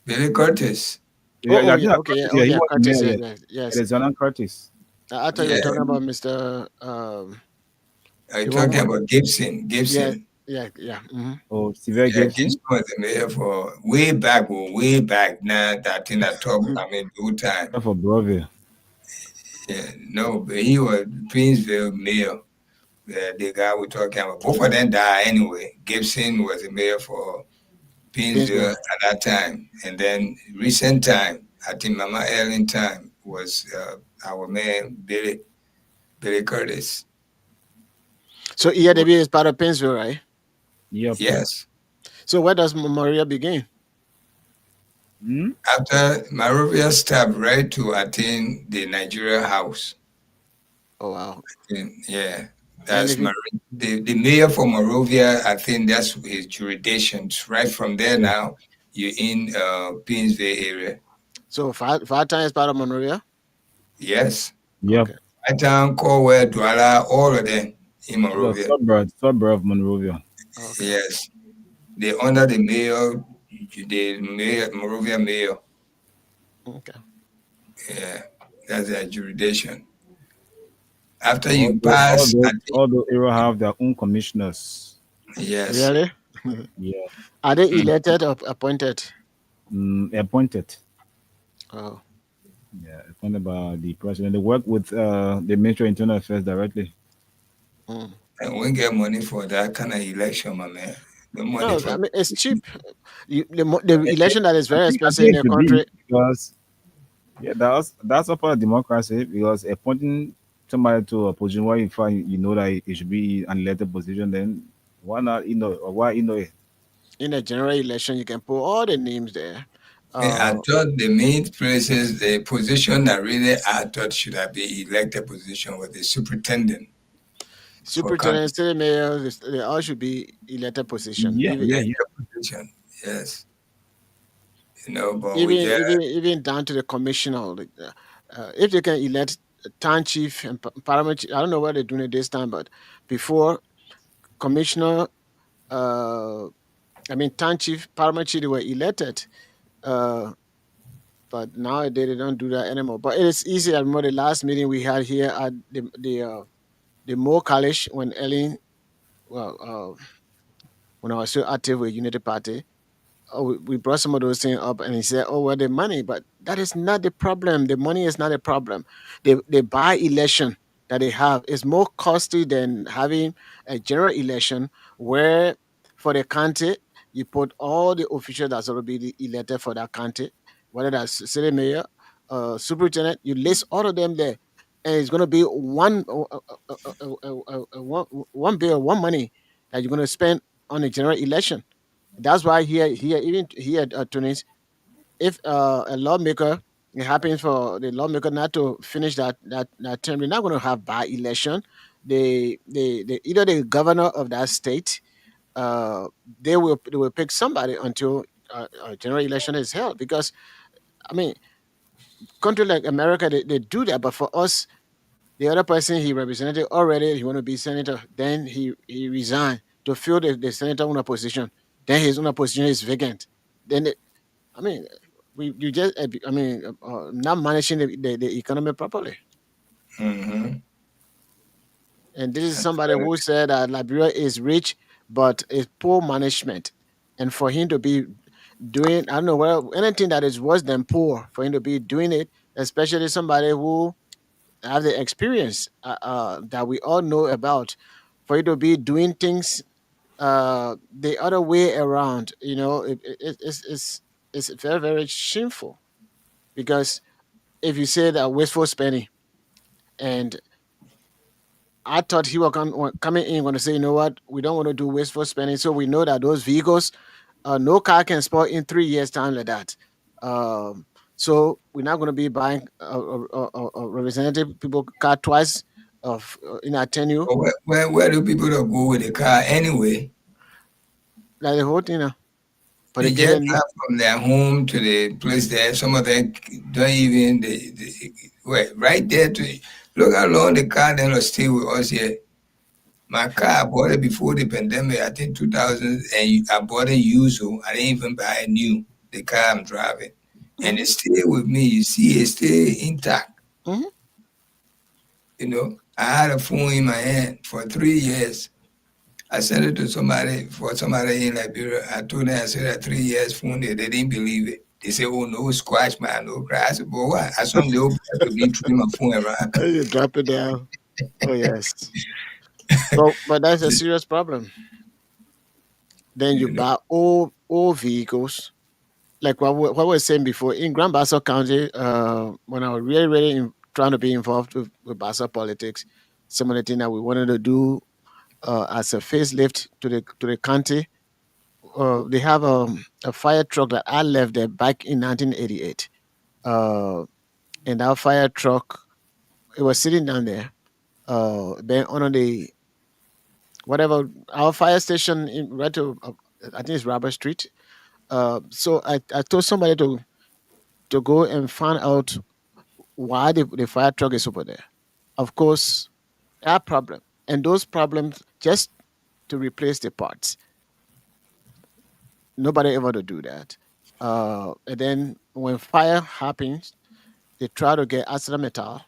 Billy Curtis. Yeah, Oh, I yeah, think okay, Curtis, yeah, he yeah, was Curtis, mayor, yes, yes. Alexander Curtis. I thought you were talking about Mr. Are you talking about Gibson? Gibson. Yeah. Mm-hmm. Oh, Steve Gibson. Gibson was the mayor for way back now. That in that top, I mean, two time. For Broville. Yeah, no, but he was Painesville mayor. The guy we're talking about. Both of them died anyway. Gibson was the mayor for Painesville at that time, and then recent time, I think Mama Ellen time was our mayor Billy Curtis. So EADB is part of Painesville, right? Yep. Yes. So where does Maria begin? After Monrovia stopped right to attain the Nigeria House. Oh wow. Yeah. That's the mayor for Monrovia. I think that's his jurisdiction. Right from there now, you're in Painesville area. So Fatan is part of Monrovia? Yes. Yep. Okay. Fatan, Corwell, Douala, all of them in Monrovia. Suburb of Monrovia. Okay. Yes. They're under the mayor, Monrovia mayor. Okay. Yeah. That's their jurisdiction. After you pass, all those areas have their own commissioners. Yes. Really? Yeah. Are they elected or appointed? Appointed. Oh. Yeah, appointed by the president. They work with the Ministry of Internal Affairs directly. And we get money for that kind of election, my man. No, I mean it's cheap. The election that is very expensive in the country. Because that's a part of democracy, because appointing somebody to a position where you find that it should be an elected position, then why not why it? In a general election, you can put all the names there. I thought the main places, the position that really I thought should have been elected position was the superintendent. Superintendent, city mayor, they all should be elected position. Yeah. Position. Yes. But even down to the commissioner. If they can elect town chief and parliament, I don't know what they're doing at this time, but before commissioner, town chief, parliament chief, they were elected. But nowadays they don't do that anymore. But it is easy. I remember the last meeting we had here at the Moore College when Ellen, when I was so active with Unity Party, we brought some of those things up, and he said, "Oh, well, the money," but that is not the problem. The money is not a problem. The by-election that they have is more costly than having a general election where for the county you put all the officials that's already elected for that county, whether that's city mayor, superintendent, you list all of them there, and it's going to be one bill, one money that you're going to spend on a general election. That's why here, Tunis, if a lawmaker, it happens for the lawmaker not to finish that term, they're not going to have by election. Either the governor of that state, they will pick somebody until a general election is held. Because country like America, they do that, but for us, the other person he represented already, he want to be senator, then he resigned to fill the senator own position. Then his own position is vacant. Then not managing the economy properly. Mm-hmm. And this is somebody who said that Liberia is rich, but it's poor management. And for him to be doing, I don't know, anything that is worse than poor, for him to be doing it, especially somebody who have the experience that we all know about for you to be doing things the other way around. It's very, very shameful, because if you say that wasteful spending, and I thought he was coming in going to say, you know what, we don't want to do wasteful spending, so we know that those vehicles, no car can spoil in 3 years time like that. Um, so we're not going to be buying representative people car twice of in our tenure, But where do people that go with the car anyway? like the whole thing. But They they get just a new. drive from their home to the place there. Some of them don't even wait right there to look how long the car then will stay with us here. My car, I bought it before the pandemic. I think 2000, and I bought it used. So I didn't even buy it new. The car I'm driving, and it stayed with me. You see, it stayed intact. Mhm. You know, I had a phone in my hand for 3 years. I sent it to somebody in Liberia. I told them I said that 3 years phone there. They didn't believe it. They said, "Oh no, scratch man, no cry." I said, "But what?" I saw little to be throwing my phone around. You drop it down. Oh yes. But that's a serious problem. Then you You know, buy old vehicles, like what we were saying before in Grand Bassa County. When I was really, really trying to be involved with Bassa politics, some of the things that we wanted to do as a facelift to the county. They have a fire truck that I left there back in 1988. Uh, and that fire truck, it was sitting down there. Then on the whatever our fire station in right to I think it's Robert Street. So I told somebody to go and find out why the fire truck is over there. Of course, there are problems, and those problems just to replace the parts. Nobody ever to do that. And then when fire happens, they try to get ArcelorMittal.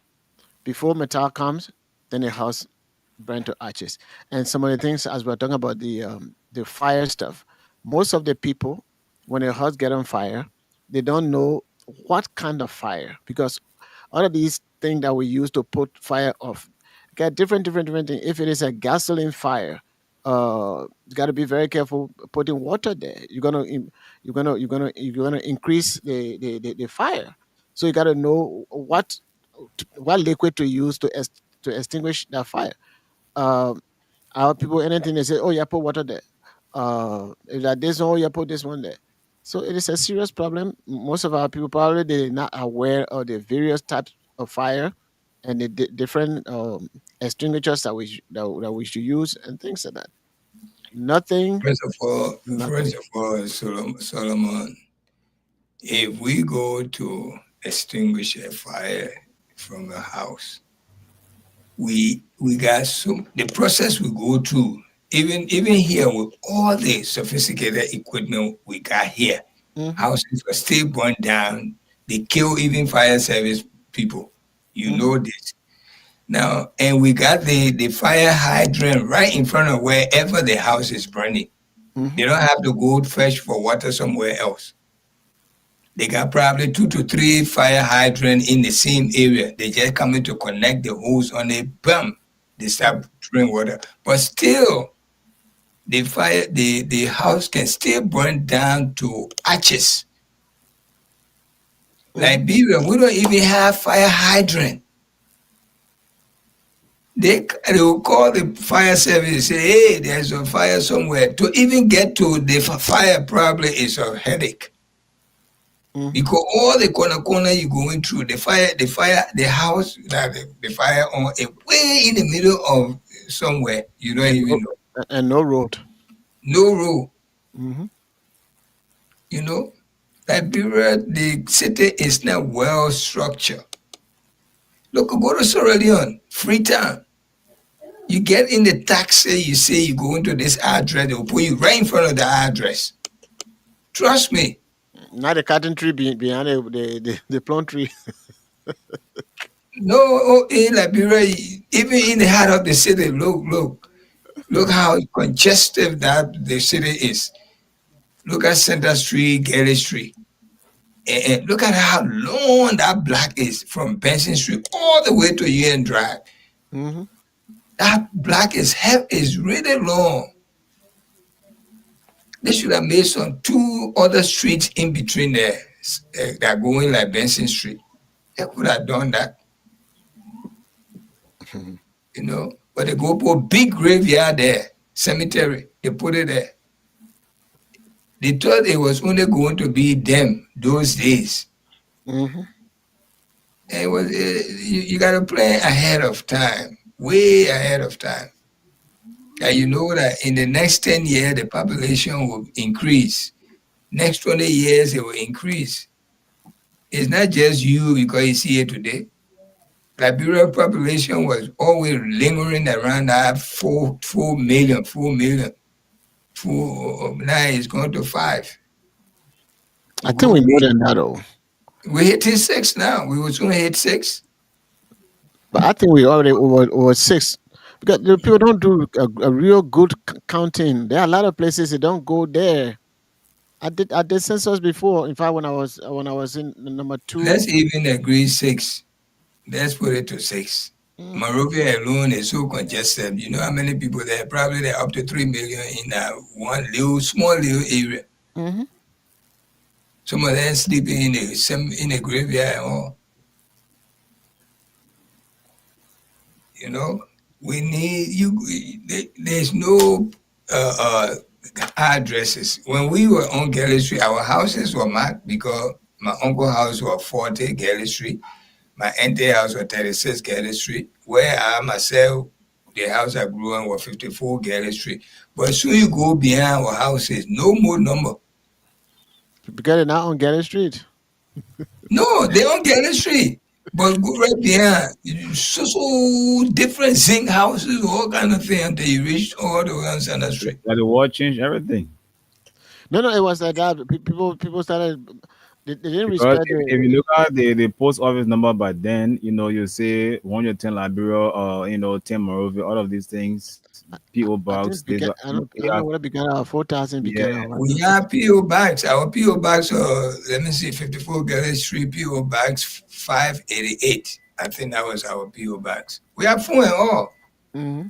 Before metal comes, then the house burn to ashes. And some of the things, as we're talking about the fire stuff, most of the people, when their house get on fire, they don't know what kind of fire, because all of these things that we use to put fire off get different things. If it is a gasoline fire, you got to be very careful putting water there. You're gonna increase the fire. So you got to know what liquid to use to extinguish that fire. Um, our people, anything they say, oh, yeah, put water there. If that this one, oh, yeah, put this one there. So it is a serious problem. Most of our people probably they're not aware of the various types of fire and the different extinguishers that we should use and things like that. Nothing, first nothing. of all, Solomon, if we go to extinguish a fire from a house, we got the process we go through. Even here with all the sophisticated equipment we got here, Hmm. houses are still burned down. They kill even fire service people. You Hmm. know this. Now, and we got the fire hydrant right in front of wherever the house is burning. Hmm. They don't have to go fetch for water somewhere else. They got probably 2 to 3 fire hydrant in the same area. They just coming to connect the hose on a bum. They start drawing water. But still, the house can still burn down to ashes. Hmm. Liberia, we don't even have fire hydrant. They will call the fire service and say, hey, there's a fire somewhere. To even get to the fire probably is a headache. Hmm. Because all the corner you're going through, the house that the fire on is way in the middle of somewhere. You don't And even know. no road. No road, Hmm. you know. Liberia, the city is not well structured. Look, go to Sierra Leone, Freetown. You get in the taxi, you say you go into this address, they'll put you right in front of the address. Trust me. Not the cotton tree behind the plum tree. No, in Liberia, even in the heart of the city, look how congested that the city is. Look at Center Street, Gary Street. And look at how long that block is from Benson Street all the way to Union Drive. Hmm. That black is really long. They should have made some 2 other streets in between there that going like Benson Street. They could have done that, you know. But they go put big graveyard there, cemetery. They put it there. They thought it was only going to be them those days. Mhm. And it was you got to plan ahead of time, way ahead of time. And you know that in the next 10 years, the population will increase. Next 20 years, it will increase. It's not just you because you see it today. Liberia population was always lingering around that 4 million, 4 million. Now it's going to 5. I think we more than that though. We're hitting 6 now. We will soon hit 6. But I think we already over 6 because the people don't do a real good counting. There are a lot of places they don't go there. I did census before. In fact, when I was in number 2. Let's even agree 6. Let's put it to 6. Monrovia alone is so congested. You know how many people there? Probably they're up to 3 million in one small little area. Mm-hmm. Some of them sleeping in a graveyard and all. You know, we need you. There's no addresses. When we were on Galley Street, our houses were marked because my uncle's house was 40 Galley Street. My auntie house was 36 Galley Street. Where I myself, the house I grew on was 54 Galley Street. But soon you go behind our houses, no more number. Because they're not on Galley Street. No, they on Galley Street. But go right behind. So different zinc houses, all kind of thing until you reach all the way on Sanders Street. But the war changed everything. No, it was like that. People started. They didn't Because respect if you look at the post office number back then, you say 110 Liberia or 10 Monrovia, all of these things, PO I box. think began, I don't know what it began out. 4,000 began Yeah. out. We have PO Box. Our PO Box, let me see, 54 Galley Street, PO Box 588. I think that was our PO Box. We have phone and all. Mm-hmm.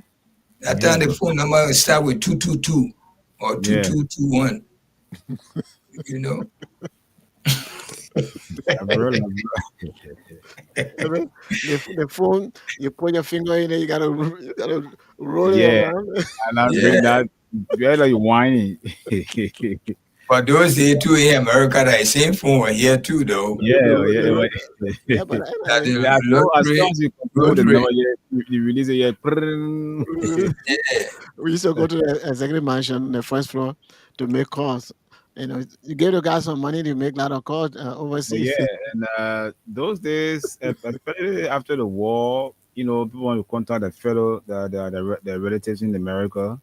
That time the phone number will start with 222 or 2221. You know? The phone, you put your finger in it, you gotta roll it Yeah. around. And I bring that. You're like whining. But those days too in America, that same phone were here too, though. Yeah. Yeah, but That the As long as lottery- you control the lottery. number, you release it. Yeah. Yeah. we used to go to the executive mansion, the first floor, to make calls. You give the guy some money to make a lot of calls overseas. Yeah, and those days, especially after the war, people want to contact their relatives in America.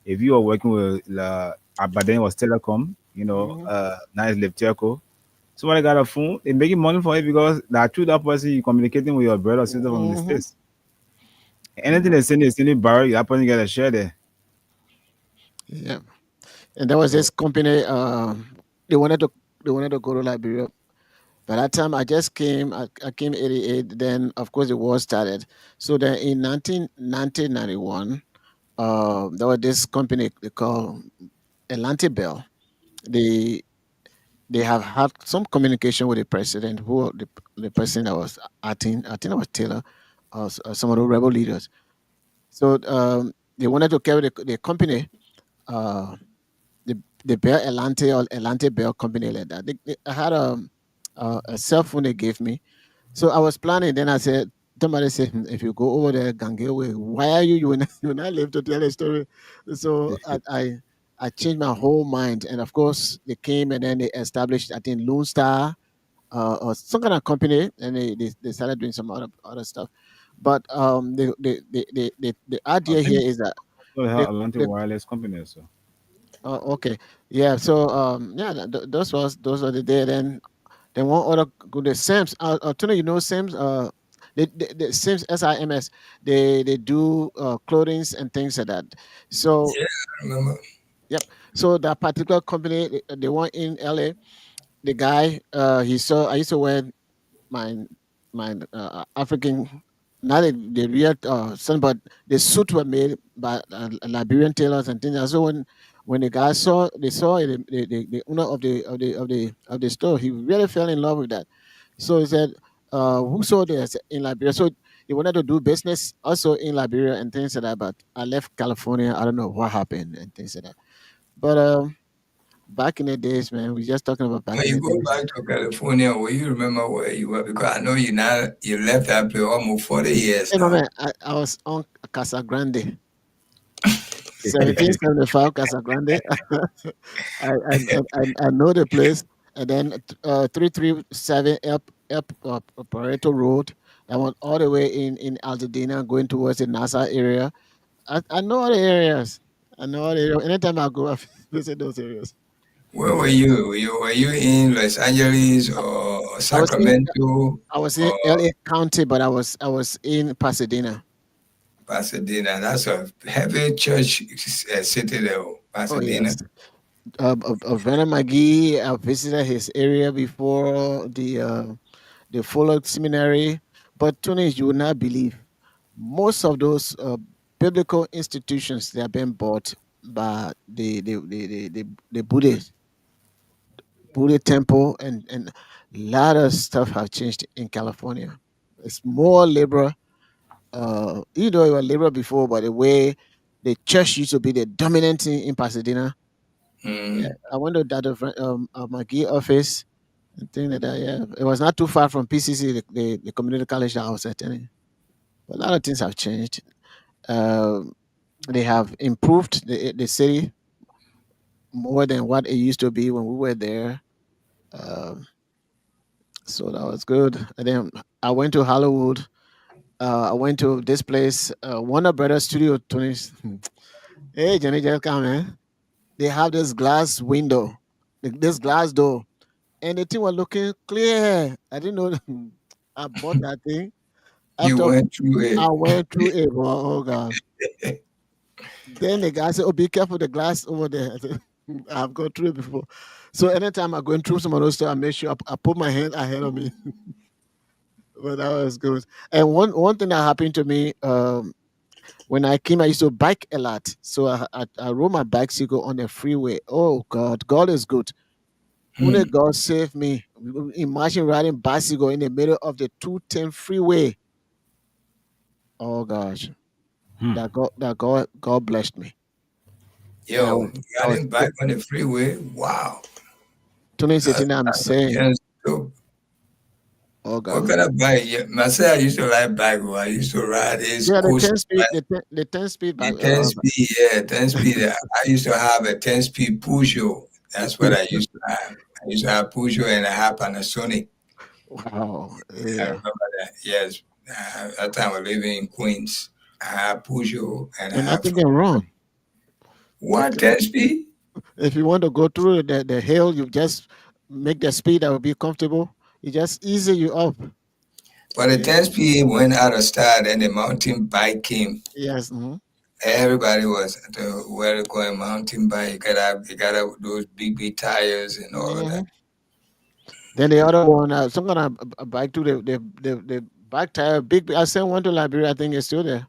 If you are working with back then it was Telecom, now it's Live Telco. Somebody got a phone, they making money for it because that through that person you communicating with your brother or sister from the Mhm. States. Anything they send barrel, that person get a share there. Yeah. And there was this company. They wanted to go to Liberia. By that time, I just came. I came 88. Then, of course, the war started. So then, in 1991, there was this company they call Atlantic Bell. They have had some communication with the president, the president that was acting. I think it was Taylor, some of the rebel leaders. So they wanted to carry the company. The Bell Atlantic or Atlantic Bell company like that. I had a cell phone they gave me. So I was planning. Then I said, somebody said, if you go over there, Gangewe, why are you will not live to tell a story? So I changed my whole mind. And of course, they came and then they established, I think, Lone Star or some kind of company. And they started doing some other stuff. But the idea think- here is that, So The- Atlantic the- Wireless Company, so. okay. Yeah. So those were the day. Then one other the Sims. Tony, Sims. The Sims SIMS. They do clothing and things like that. So I remember. so that particular company, the one in LA, the guy I used to wear my African not the real son, but the suit were made by Liberian tailors and things. And so when the guy saw, they saw it, the owner of the store, he really fell in love with that. So he said, "Who saw this in Liberia?" So he wanted to do business also in Liberia and things like that. But I left California. I don't know what happened and things like that. But back in the days, man, we just talking about back When in you the go days. back to California, will you remember where you were? Because I know you left that place almost 40 years Hey, my now. man, I was on Casa Grande. 1775 Casa Grande. I know the place. And then 337 up Pareto Road. I went all the way in Altadena, going towards the NASA area. I know all the areas. I know all the areas. Anytime I go, I visit those areas. Where were you? Were you in Los Angeles or I was in Sacramento I was in or LA County, but I was in Pasadena. Pasadena? That's a heavy church city there, Oh Pasadena. yes. Vernon McGee, I visited his area before the Fuller Seminary. But Tony, you will not believe most of those biblical institutions they have been bought by the Buddha temple, and a lot of stuff have changed in California. It's more liberal. You know, it was liberal before, but the way the church used to be the dominant thing in Pasadena. Yeah, Mm. I went to that McGee office and things like that. Yeah, it was not too far from PCC, the community college that I was attending. But a lot of things have changed. Um, they have improved the city more than what it used to be when we were there. Um, so that was good. And then I went to Hollywood. I went to this place, Warner Brothers Studio 20. Hey, Johnny, just come, man. They have this glass window, this glass door, and the thing was looking clear. I didn't know. I bought that thing You after went through I it. went through it. Oh God! Then the guy said, "Oh, be careful the glass over there." I said, I've gone through it before. So anytime I'm going through some of those stuff, I make sure I put my hand ahead of me. But that was good. And one thing that happened to me when I came, I used to bike a lot. So I rode my bicycle on the freeway. Oh God, God is good. Only Hmm. God saved me. Imagine riding bicycle in the middle of the 210 freeway. Oh gosh, Hmm. God blessed me. And Yo, you I got was him back on the freeway. Wow. Tony That's, sitting there, I'm that's a saying, chance to. oh What God. kind of bike? Yeah, myself, I used to ride bike. I used to ride East Yeah, the Coast. 10 speed, the 10 speed The back. 10 speed, yeah, 10 speed. I used to have a 10 speed Peugeot. That's what I used to have. I used to have Peugeot and I have Panasonic. Wow. I Yeah. remember that. Yes. That time I was living in Queens. I have Peugeot and I And have nothing can wrong. what 10 speed? If you want to go through the hill, you just make the speed that will be comfortable. You just easy you up. But the Yeah. 10 speed went out of style and the mountain bike came. Yes. Mhm. Everybody was where to going mountain bike. You got those big tires and all of that. Mhm. Then the other one, some kind of bike to the back tire, big. I sent one to Liberia. I think it's still there.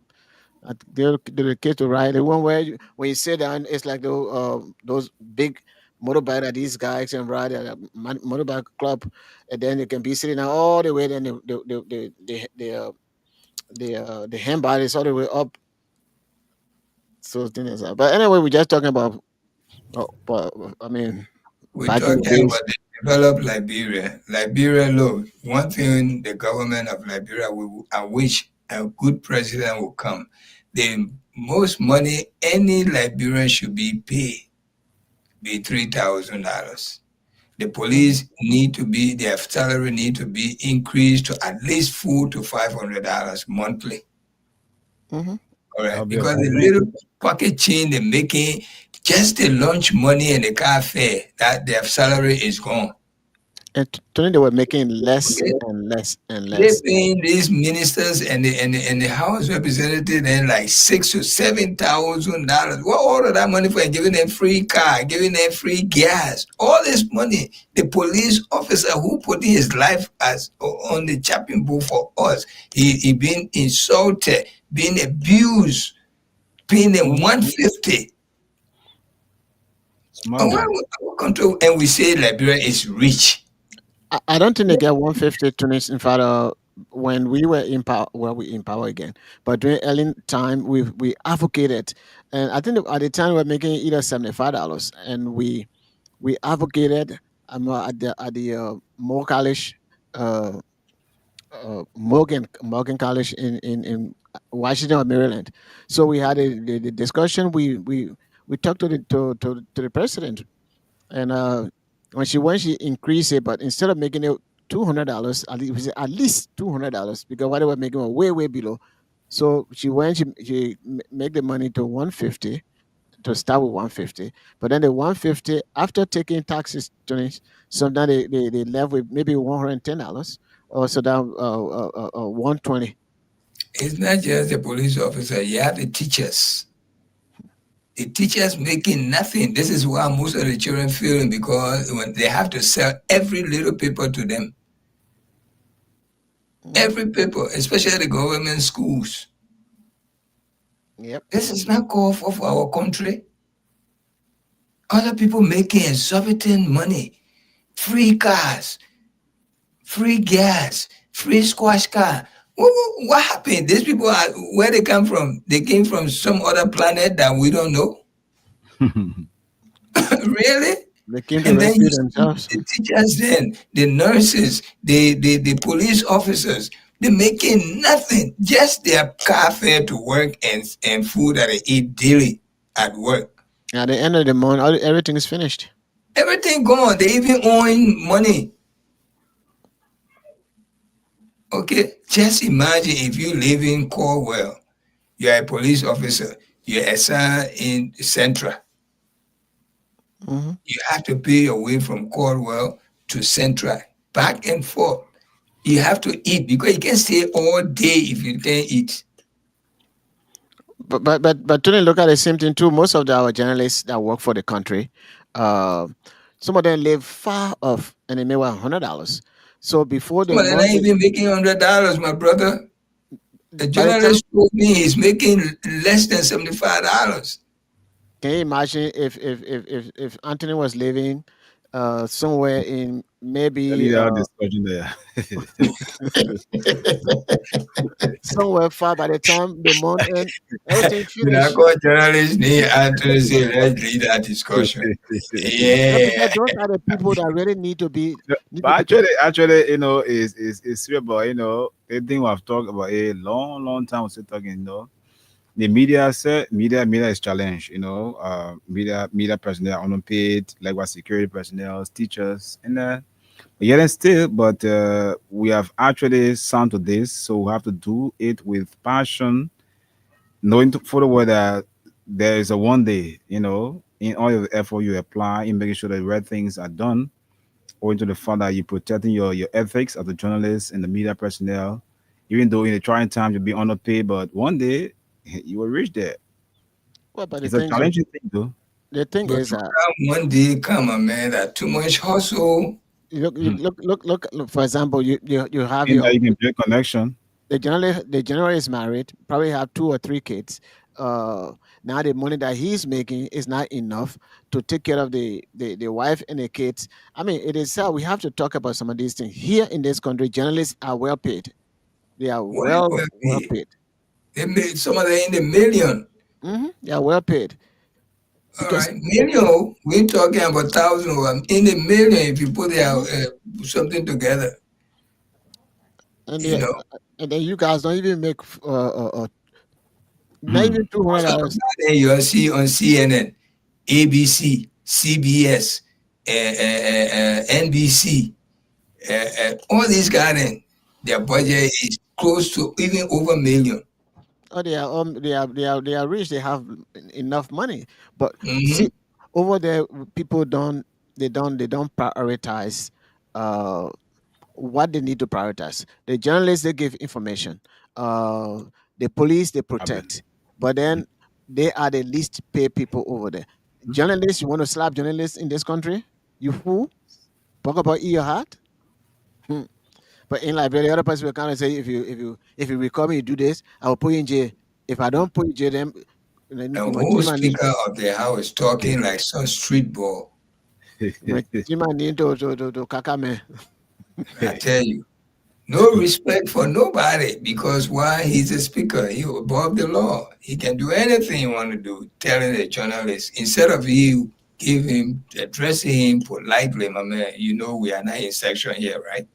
The kid to ride. The one where when you sit down, it's like those big motorbike that these guys can ride at a motorbike club, and then you can be sitting down all the way. Then the handbar is all the way up. So things like that. But anyway, we're just talking about. Oh, but I mean, We're back in the talking days. about the developed Liberia. Liberia, look, one thing the government of Liberia, I wish a good president will come. The most money any Liberian should be paid be $3,000. The Mhm, police need to be their salary need to be increased to at least $400 to $500 monthly. mhm. All That'll right, be a because good the thing. little pocket change they're making, just the lunch money and the car fare, that their salary is gone. And Tony, they were making less Okay. and less and They're less. paying these ministers and the House representative and like $6,000 to $7,000. What all of that money for? Giving them free car, giving them free gas, all this money. The police officer who put his life as on the chopping block for us, he been insulted, being abused, paying them $150. Small And guy. our country, and we say Liberia is rich. I don't think they get 150 Tunis. In fact, when we were in power, well, we in power again. But during early time, we advocated, and I think at the time we were making either $75, and we advocated at the Moore College, uh, Morgan College in Washington or Maryland. So we had the discussion. We talked to the president, and when she increased it, but instead of making it $200, at least $200 because what they were making was way below. So she make the money to 150 to start with 150, but then the 150 after taking taxes, Tony, sometimes they left with maybe $110 or so down 120. It's not just the police officer, you have the teachers. The teachers making nothing. This is why most of the children feeling, because when they have to sell every little paper to them. Every paper, especially the government schools. Yep. This is not called for our country. Other people making exorbitant money, free cars, free gas, free squash car. What happened? These people are where they come from. They came from some other planet that we don't know. Really? They came to And then you rescue see themselves. the teachers, then the nurses, the police officers, they're making nothing. Just their car fare to work and food that they eat daily at work. At the end of the month, everything is finished. Everything gone. They even owing money. Okay, just imagine if you live in Cornwall, you're a police officer, you're assigned in Central. Mhm. You have to pay your way from Cornwall to Central, back and forth. You have to eat because you can't stay all day if you can't eat. But Tony, look at the same thing too. Most of our journalists that work for the country, uh, some of them live far off, and they make $100. So before the Some of them month, ain't even making $100, my brother. The by the time, journalist told me he's making less than $75. can you imagine if Anthony was living somewhere in maybe Leave our discussion there. somewhere far, by the time the month end, everything You know, finished. call journalists need Anthony say, let's leave that discussion. Yeah, Yeah. because those are the people that really need to be. But actually, is serious. But the thing we've talked about a long time. We're still talking. The media said media is challenged. Media personnel unpaid, like what security personnel, teachers, and yet and still. But we have actually sound to this, so we have to do it with passion, knowing for the word that there is a one day. In all your effort you apply in making sure that the right things are done, owing to the fact that you're protecting your ethics as a journalist and the media personnel, even though in the trying time you'll be underpaid, but one day you will reach there. Well, but It's a challenging thing, though. the thing But is, from that one day come, man, that too much hustle. look. For example, you have In your that you can build connection. the general is married, probably have 2 or 3 kids. Now the money that he's making is not enough to take care of the wife and the kids. I mean, it is sad. We have to talk about some of these things here in this country. Journalists are well paid. They are Well, well paid. they made some of them in the million. They are well paid All because right, million. We're talking about thousand of them in the million if you put something together. and You they, know, and then you guys don't even make not even $200. then you'll see on CNN, ABC, CBS, NBC, all these guys, their budget is close to even over a million. Oh, they are rich. They have enough money, but Mhm. see, over there, people don't prioritize uh, what they need to prioritize. The journalists they give information. Uh, the police they protect, but then they are the least paid people over there. Journalists, you want to slap journalists in this country? You fool! Talk about eat your heart. Hmm. But in Liberia, the other person will come and say, if you record me, you do this, I will put you in jail. If I don't put you in jail, then The you whole might speaker of the house talking like some street ball. to kakame. I tell you. No respect for nobody because why? He's a speaker. He above the law. He can do anything he want to do. Telling the journalist instead of you addressing him politely, my man. You know we are not in section here, right?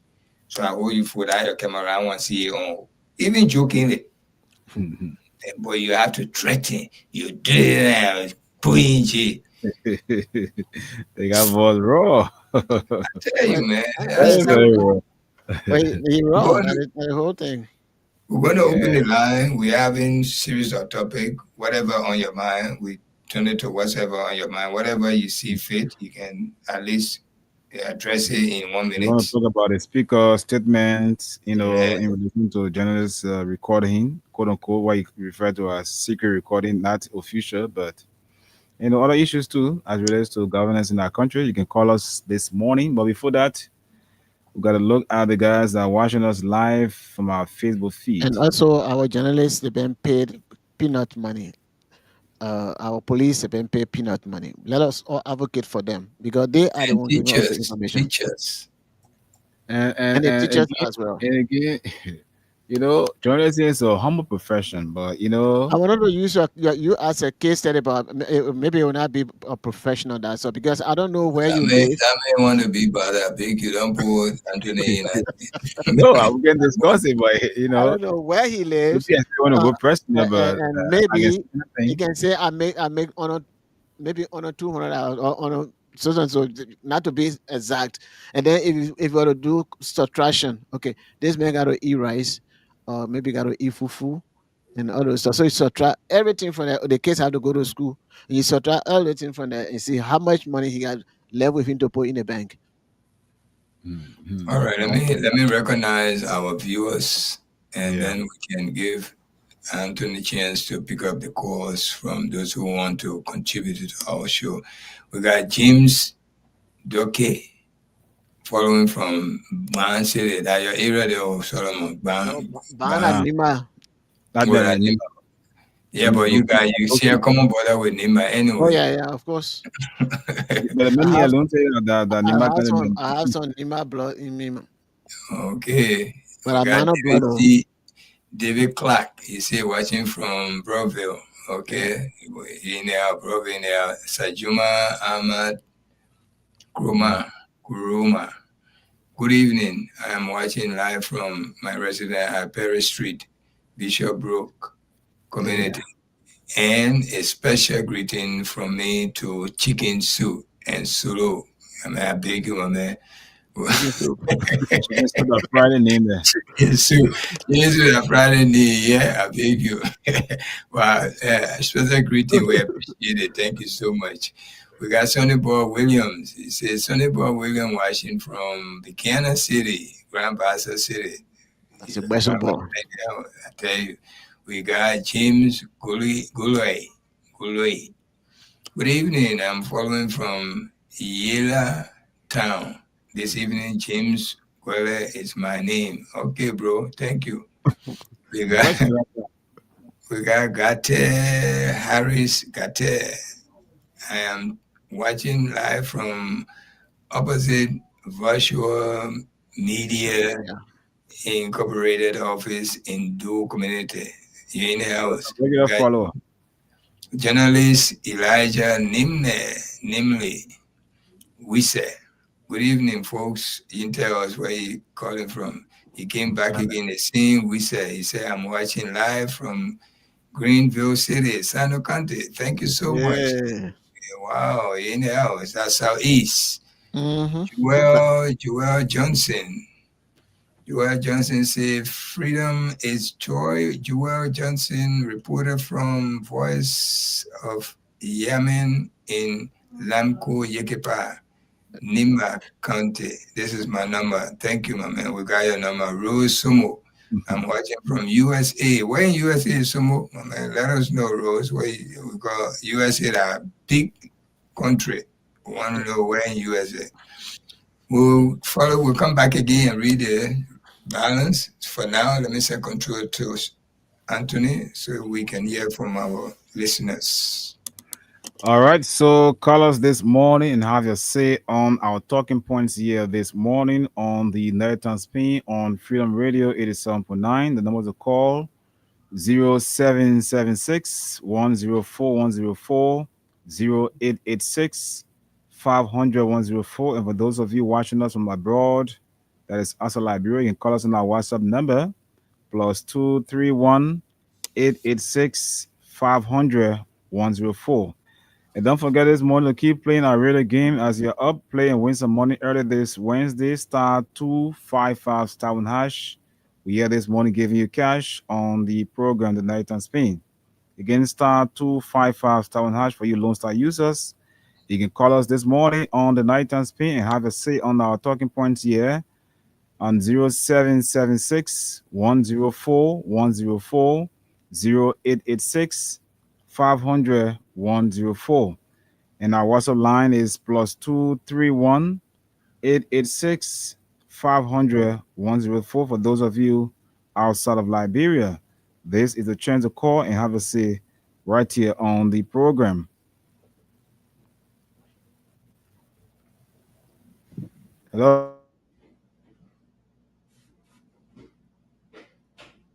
So I hold you for that your camera. I want to see you on. Even jokingly, boy, you have to threaten. You do it, put in jail. They got balls raw. I tell you, man. Very, very raw. But he wrong. That is the whole thing. We're going to open the line. We're having series of topic. Whatever on your mind, we turn it to whatever on your mind. Whatever you see fit, you can at least address it in 1 We minute. want to talk about the speaker statements, Yeah. in relation to journalists recording, quote unquote, what you refer to as secret recording, not official, but other issues too, as relates to governance in our country. You can call us this morning, but before that, we got to look at the guys that are watching us live from our Facebook feed. And also, our journalists they've been paid peanut money. Our police have been paid peanut money. Let us all advocate for them because they are the And ones giving us the teachers, information, and the teachers Again, as well. and again, journalism is a humble profession, but I wanted to use you as a case study, but maybe it will not be a professional that so because I don't know where you live. that may want to be bad. Big, you don't put Anthony in. no, we can discuss it, but I don't know where he lives, maybe I still want to go personal, but and I maybe guess he anything. can say I make on maybe on a $200 or on a so and so, not to be exact. And then if you were to do subtraction, okay, this man got to eat rice, or maybe got to eat fufu and all those stuff. So you subtract everything from that. The kids have to go to school, and you subtract everything from that and see how much money he got left with him to put in the bank. All right, let me recognize our viewers, and then we can give Anthony a chance to pick up the calls from those who want to contribute to our show. We got James Doke following from Ban City. That your area there, of Solomon. Bana Lima. Yeah, but you see a common border with Nima anyway. Oh yeah, of course. But many alone say that I have some Nima blood in me, Okay. but I'm not David, blood. David Clark, he say watching from Broville. Okay. In there, Broville, in there. Sajuma Ahmad Kuruma. Good evening. I am watching live from my residence at Perry Street, Bishop Brook community. And a special greeting from me to Chicken Soup and Sulu. I beg you, my man. Chicken Soup, a Friday name there. Chicken Soup. Yes, a Friday name. Yeah, I beg you. Wow. Special greeting. We appreciate it. Thank you so much. We got Sonny Boy Williams. He says Sonny Boy Williams watching from Buchanan City, Grand Bassa City. That's a special boy. I tell you. We got James Gulay. Good evening. I'm following from Yela Town. This evening, James Gulay is my name. Okay, bro. Thank you. We got Gate Harris Gate. I am watching live from opposite Virtual Media Incorporated office in Dual Community. You're in the house. Follower. Journalist Elijah Nimley Wisse. Good evening, folks. You can tell us where you calling from. He came back again, the same Wisse. He said, I'm watching live from Greenville City, San County. Thank you so much. Wow, you're in the house. That's Southeast. Joel Johnson. Joel Johnson said, freedom is joy. Joel Johnson, reporter from Voice of Yemen in Lamco, Yekepa. Nima County. This is my number. Thank you, my man. We got your number. Rose Sumo. I'm watching from USA. Where in USA, Sumo? My man, let us know, Rose. Where we got USA, that big country. We want to know where in USA. We'll come back again and read the balance. For now, let me send control to Anthony so we can hear from our listeners. All right, so call us this morning and have your say on our talking points here this morning on the Nighttime Spin on Freedom Radio 87.9. The number to call 0776 104 104 0886 500 104. And for those of you watching us from abroad, that is also Liberia, you can call us on our WhatsApp number plus 231 886 500 104. And don't forget this morning to keep playing our radio game as you're up, play and win some money early this Wednesday. Star 255 star one hash. We here this morning giving you cash on the program, the Night and Spain. Again, star 255 star one hash for you Lone Star users. You can call us this morning on the Night and Spain and have a say on our talking points here on 0776 104 104 0886 500 104. And our WhatsApp line is plus 231 886 500 104 for those of you outside of Liberia. This is a chance to call and have a say right here on the program. Hello.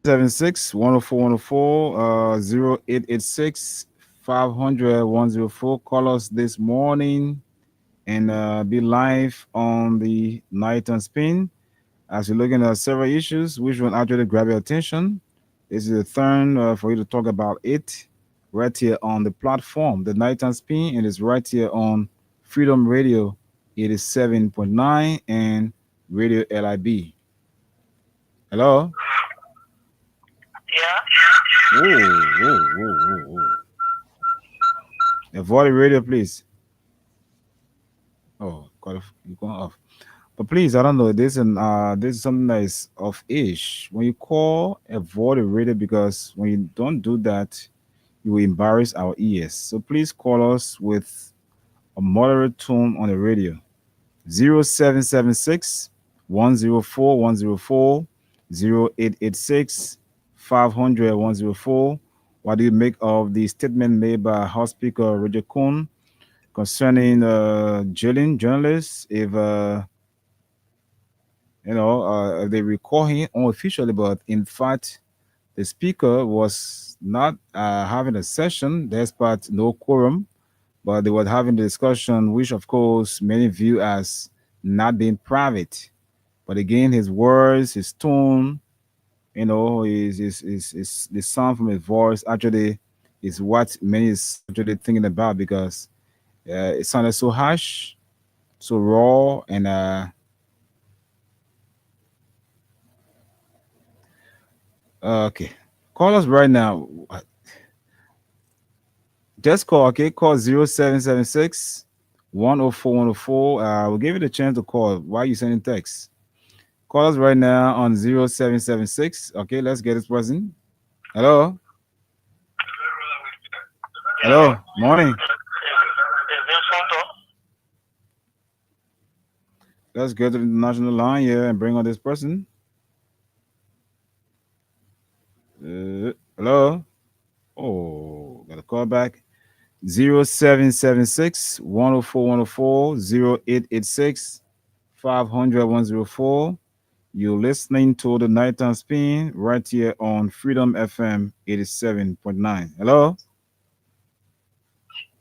76 104 104 0886 500 104. Call us this morning and be live on the Night and Spin as you're looking at several issues. Which one actually grab your attention? This is a turn for you to talk about it right here on the platform, the Night and Spin. It is right here on Freedom Radio 87.9 and Radio LIB. Hello? Yeah. Whoa. Avoid the radio, please. Oh, you going off. But please, I don't know. This is something that is of age. When you call, avoid the radio because when you don't do that, you will embarrass our ears. So please call us with a moderate tone on the radio. 0776 104 104 0886 500 104. What do you make of the statement made by House Speaker Roger Coon concerning jailing journalists if they recall him unofficially, but in fact, the speaker was not having a session despite no quorum, but they were having a discussion, which of course many view as not being private. But again, his words, his tone, his the sound from his voice actually is what many is actually thinking about because it sounded so harsh, so raw, and okay. Call us right now. Just call, okay? Call 0776 104 104. We'll give you the chance to call while you sending text. Call us right now on 0776. Okay, let's get this person. Hello? Hello, morning. Let's go to the national line here and bring on this person. Hello? Oh, got a call back. 0776 104 104 0886 500 104. You're listening to the Nighttime Spin right here on Freedom FM 87.9. Hello?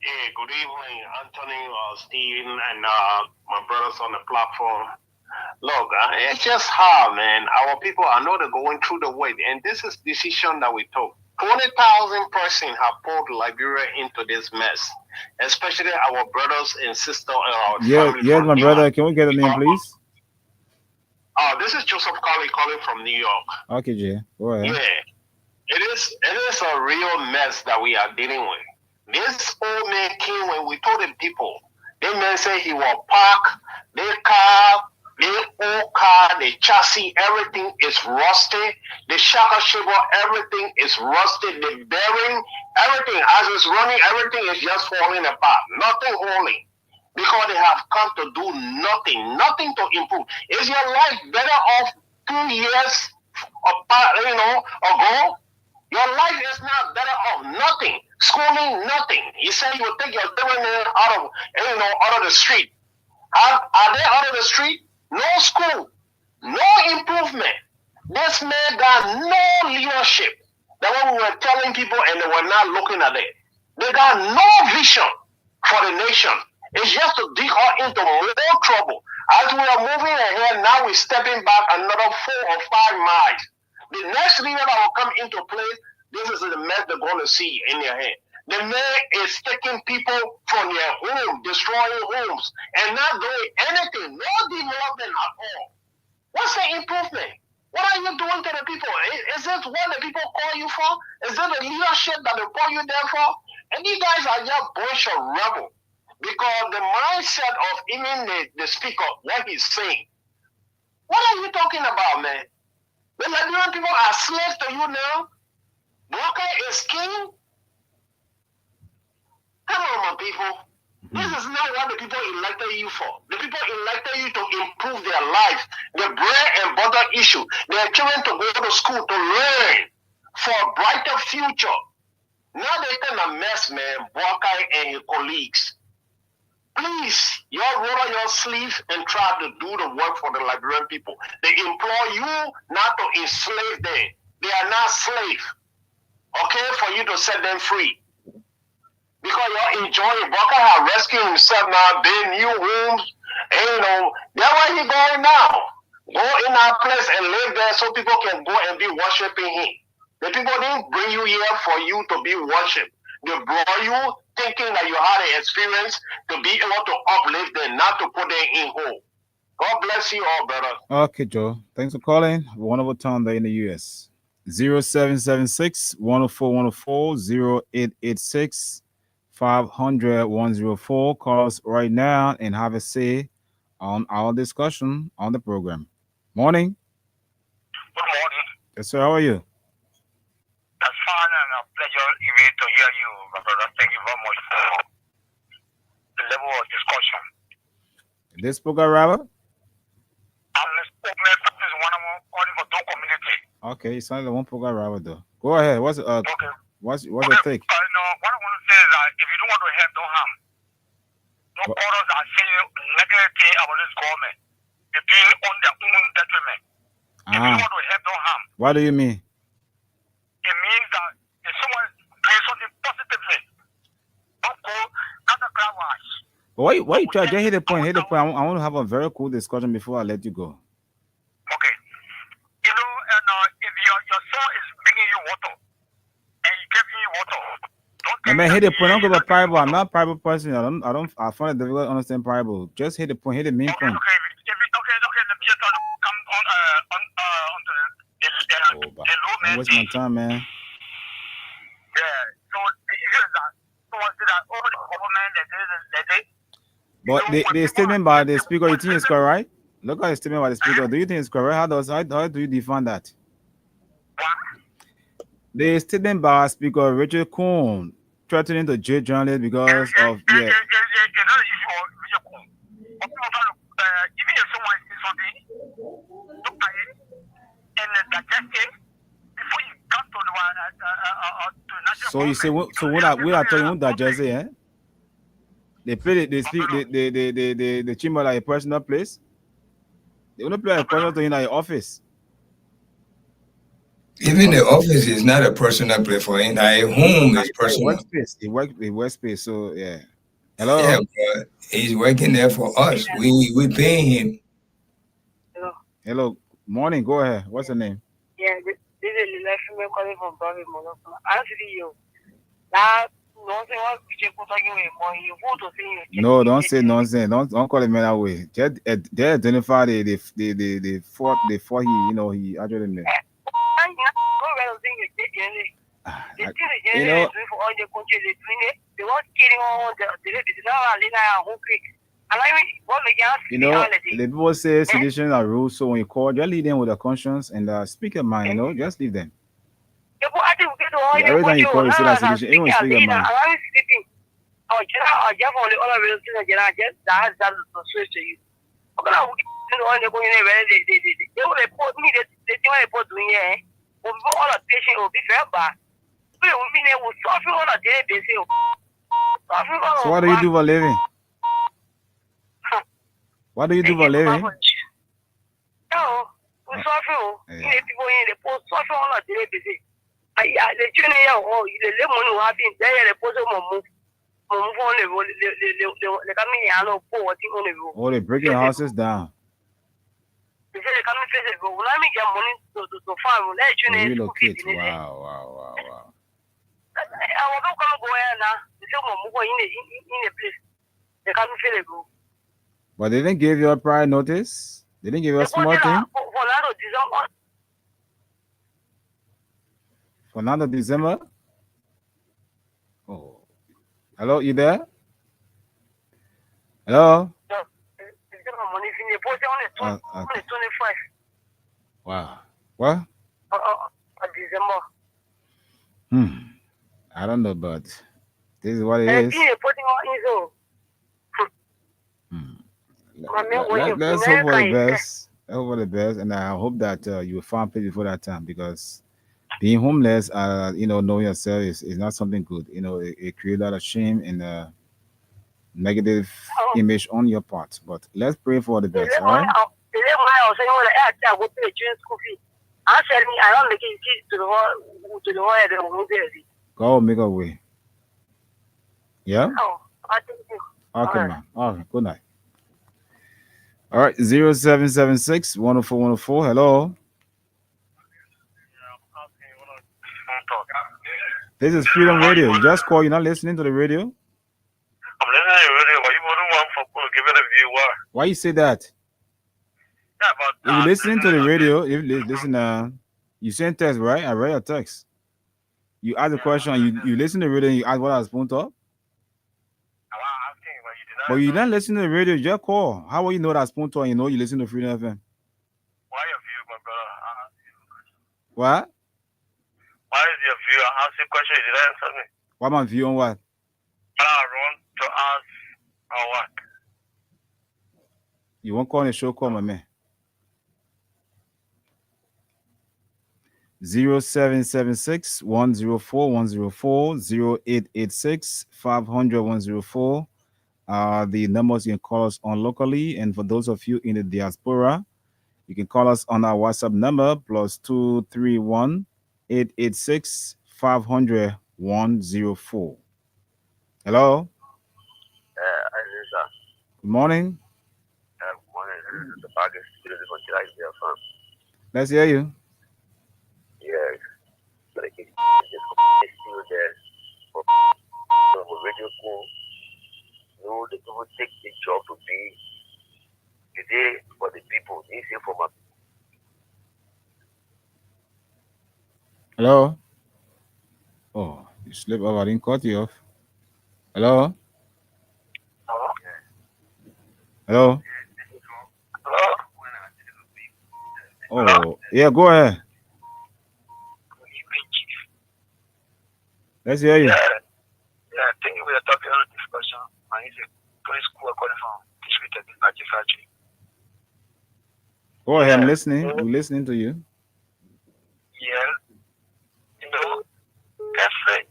Hey, good evening, Anthony, Stephen, and my brothers on the platform. Look, it's just hard, man. Our people, I know they're going through the weight, and this is decision that we took. 20,000 persons have pulled Liberia into this mess, especially our brothers and sisters. Yes, my brother. Can we get a name, please? This is Joseph Colley calling from New York. Okay, Jay. Go ahead. Yeah, it is a real mess that we are dealing with. This old man came when we told the people. This man said he will park Their car, their old car, the chassis, everything is rusty. The shaka shaver, everything is rusted. The bearing, everything as it's running, everything is just falling apart. Nothing holding. Because they have come to do nothing to improve. Is your life better off 2 years apart, ago? Your life is not better off. Nothing. Schooling, nothing. You say you will take your children out of the street. Are they out of the street? No school. No improvement. This man got no leadership. That's what we were telling people and they were not looking at it. They got no vision for the nation. It's just to dig her into more trouble. As we are moving ahead, now we're stepping back another 4 or 5 miles. The next leader that will come into place, this is the mess they're going to see in their hand. The man is taking people from their home, destroying homes, and not doing anything, no development at all. What's the improvement? What are you doing to the people? Is this what the people call you for? Is that the leadership that they call you there for? And you guys are just a bunch of rebels. Because the mindset of even the speaker, what he's saying, what are you talking about, man? The Liberian people are slaves to you now? Walker is king? Come on, my people. This is not what the people elected you for. The people elected you to improve their life, the bread and butter issue. Their children to go to school to learn for a brighter future. Now they're in a mess, man, Walker and his colleagues. Please, y'all roll on your sleeve and try to do the work for the Liberian people. They implore you not to enslave them. They are not slaves. Okay, for you to set them free. Because y'all enjoying. Walker has rescued himself now, build new homes. And that's where he's going now. Go in our place and live there so people can go and be worshiping him. The people didn't bring you here for you to be worshipped. They brought you thinking that you had an experience to be able to uplift them, not to put them in hole. God bless you all, brother. Okay, Joe. Thanks for calling. One over town there in the US. 0776 104 104 0886 500 104. Call us right now and have a say on our discussion on the program. Morning. Good morning. Yes, sir. How are you? That's fun and a pleasure even to hear you, my brother. Thank you very much for the level of discussion. This program, Robert? I'm a spokesman practice one of calling for Don community. Okay, it's only one program, Robert, though. Go ahead. What's your take? What I want to say is that if you don't want to help, don't harm. No orders are saying negative about this government. They're doing it on their own detriment. If you want to help, don't harm. What do you mean? It means that if someone doing something positively, don't go counter clockwise. Why you try? Just hit the point. Hit the point. I want to have a very cool discussion before I let you go. Okay. And if your son is bringing you water and he giving you water, don't. Man, hit the point. Don't go by parable. I'm not a parable person. I find it difficult to understand parable. Just hit the point. Hit the main point. Okay. Let me just come on the low man. Waste my time, man. Yeah. So the issue is that someone said that all the government But the statement by the speaker, you think is correct? Look at the statement by the speaker. Do you think it's correct? How do you define that? The statement by Speaker Richard Coon threatening to jail journalists because of Even if someone says something, look at it and digest it before you come to the national. So you say we are talking about digest it, eh? They play it, they speak the chamber like a personal place. They only play a personal thing in your office. Even the office is not a personal place for him. Our home is personal. Workspace. The workspace. So yeah. Hello. Yeah, but he's working there for us. We paying him. Hello. Morning. Go ahead. What's your name? Yeah, this is Lilashime calling from Bobby Monopo. Actually, you. That nonsense was No, don't say nonsense. Don't call it man that way. They identify the fault he actually made. You know, the people say sedition are rules, so when you call, just leave them with a conscience and speak your mind. You know, just leave them. Every time you call, you say that sedition. Everyone speak your mind. So what do you do for a living? What do you do for a living? Oh, they're breaking houses down. Relocate. Wow. But they didn't give you a prior notice? They didn't give you a small thing? For another December? Oh. Hello, you there? Hello? Okay. Wow. What? December. I don't know, but this is what it is. Let's hope for the best. I hope for the best, and I hope that you will find place before that time, because being homeless, knowing yourself is not something good. You know, it creates a lot of shame and negative image on your part. But let's pray for the best, all right? God will make a way. Yeah? Okay, man. All right, good night. All right, 0776 104 104. Hello. This is Freedom Radio. You just call. You're not listening to the radio? I'm listening to the radio, but you wouldn't want for give it a view. Why you say that? Yeah, but if you're listening to the radio, you send text, right? I read your text. You ask a question, you listen to the radio, and you ask what I was spoon up. But you didn't listen to the radio, you just call. How will you know that spoon talk? You know you listen to Freedom FM. Why your view, my brother? What? Why is your view? I asked you a question, you didn't answer me. What my view on what? I want to ask on what? You won't call on the show, call my man. 0776 104 104 0886 500 104 the numbers you can call us on locally, and for those of you in the diaspora, you can call us on our WhatsApp number +231 886 500 104. Hello. Good morning. Let's hear you. Yes. But it's still there. Radio cool. No, the people take the job to be today for the people. This is for my. Hello. Oh, you slept over. I didn't cut you off. Hello. Hello. Oh, yeah, go ahead. Let's hear you. Yeah, I think we are talking on discussion. And it's a place school calling from distributed in factory. Go ahead, I'm listening. We're listening to you. Yeah. You know, every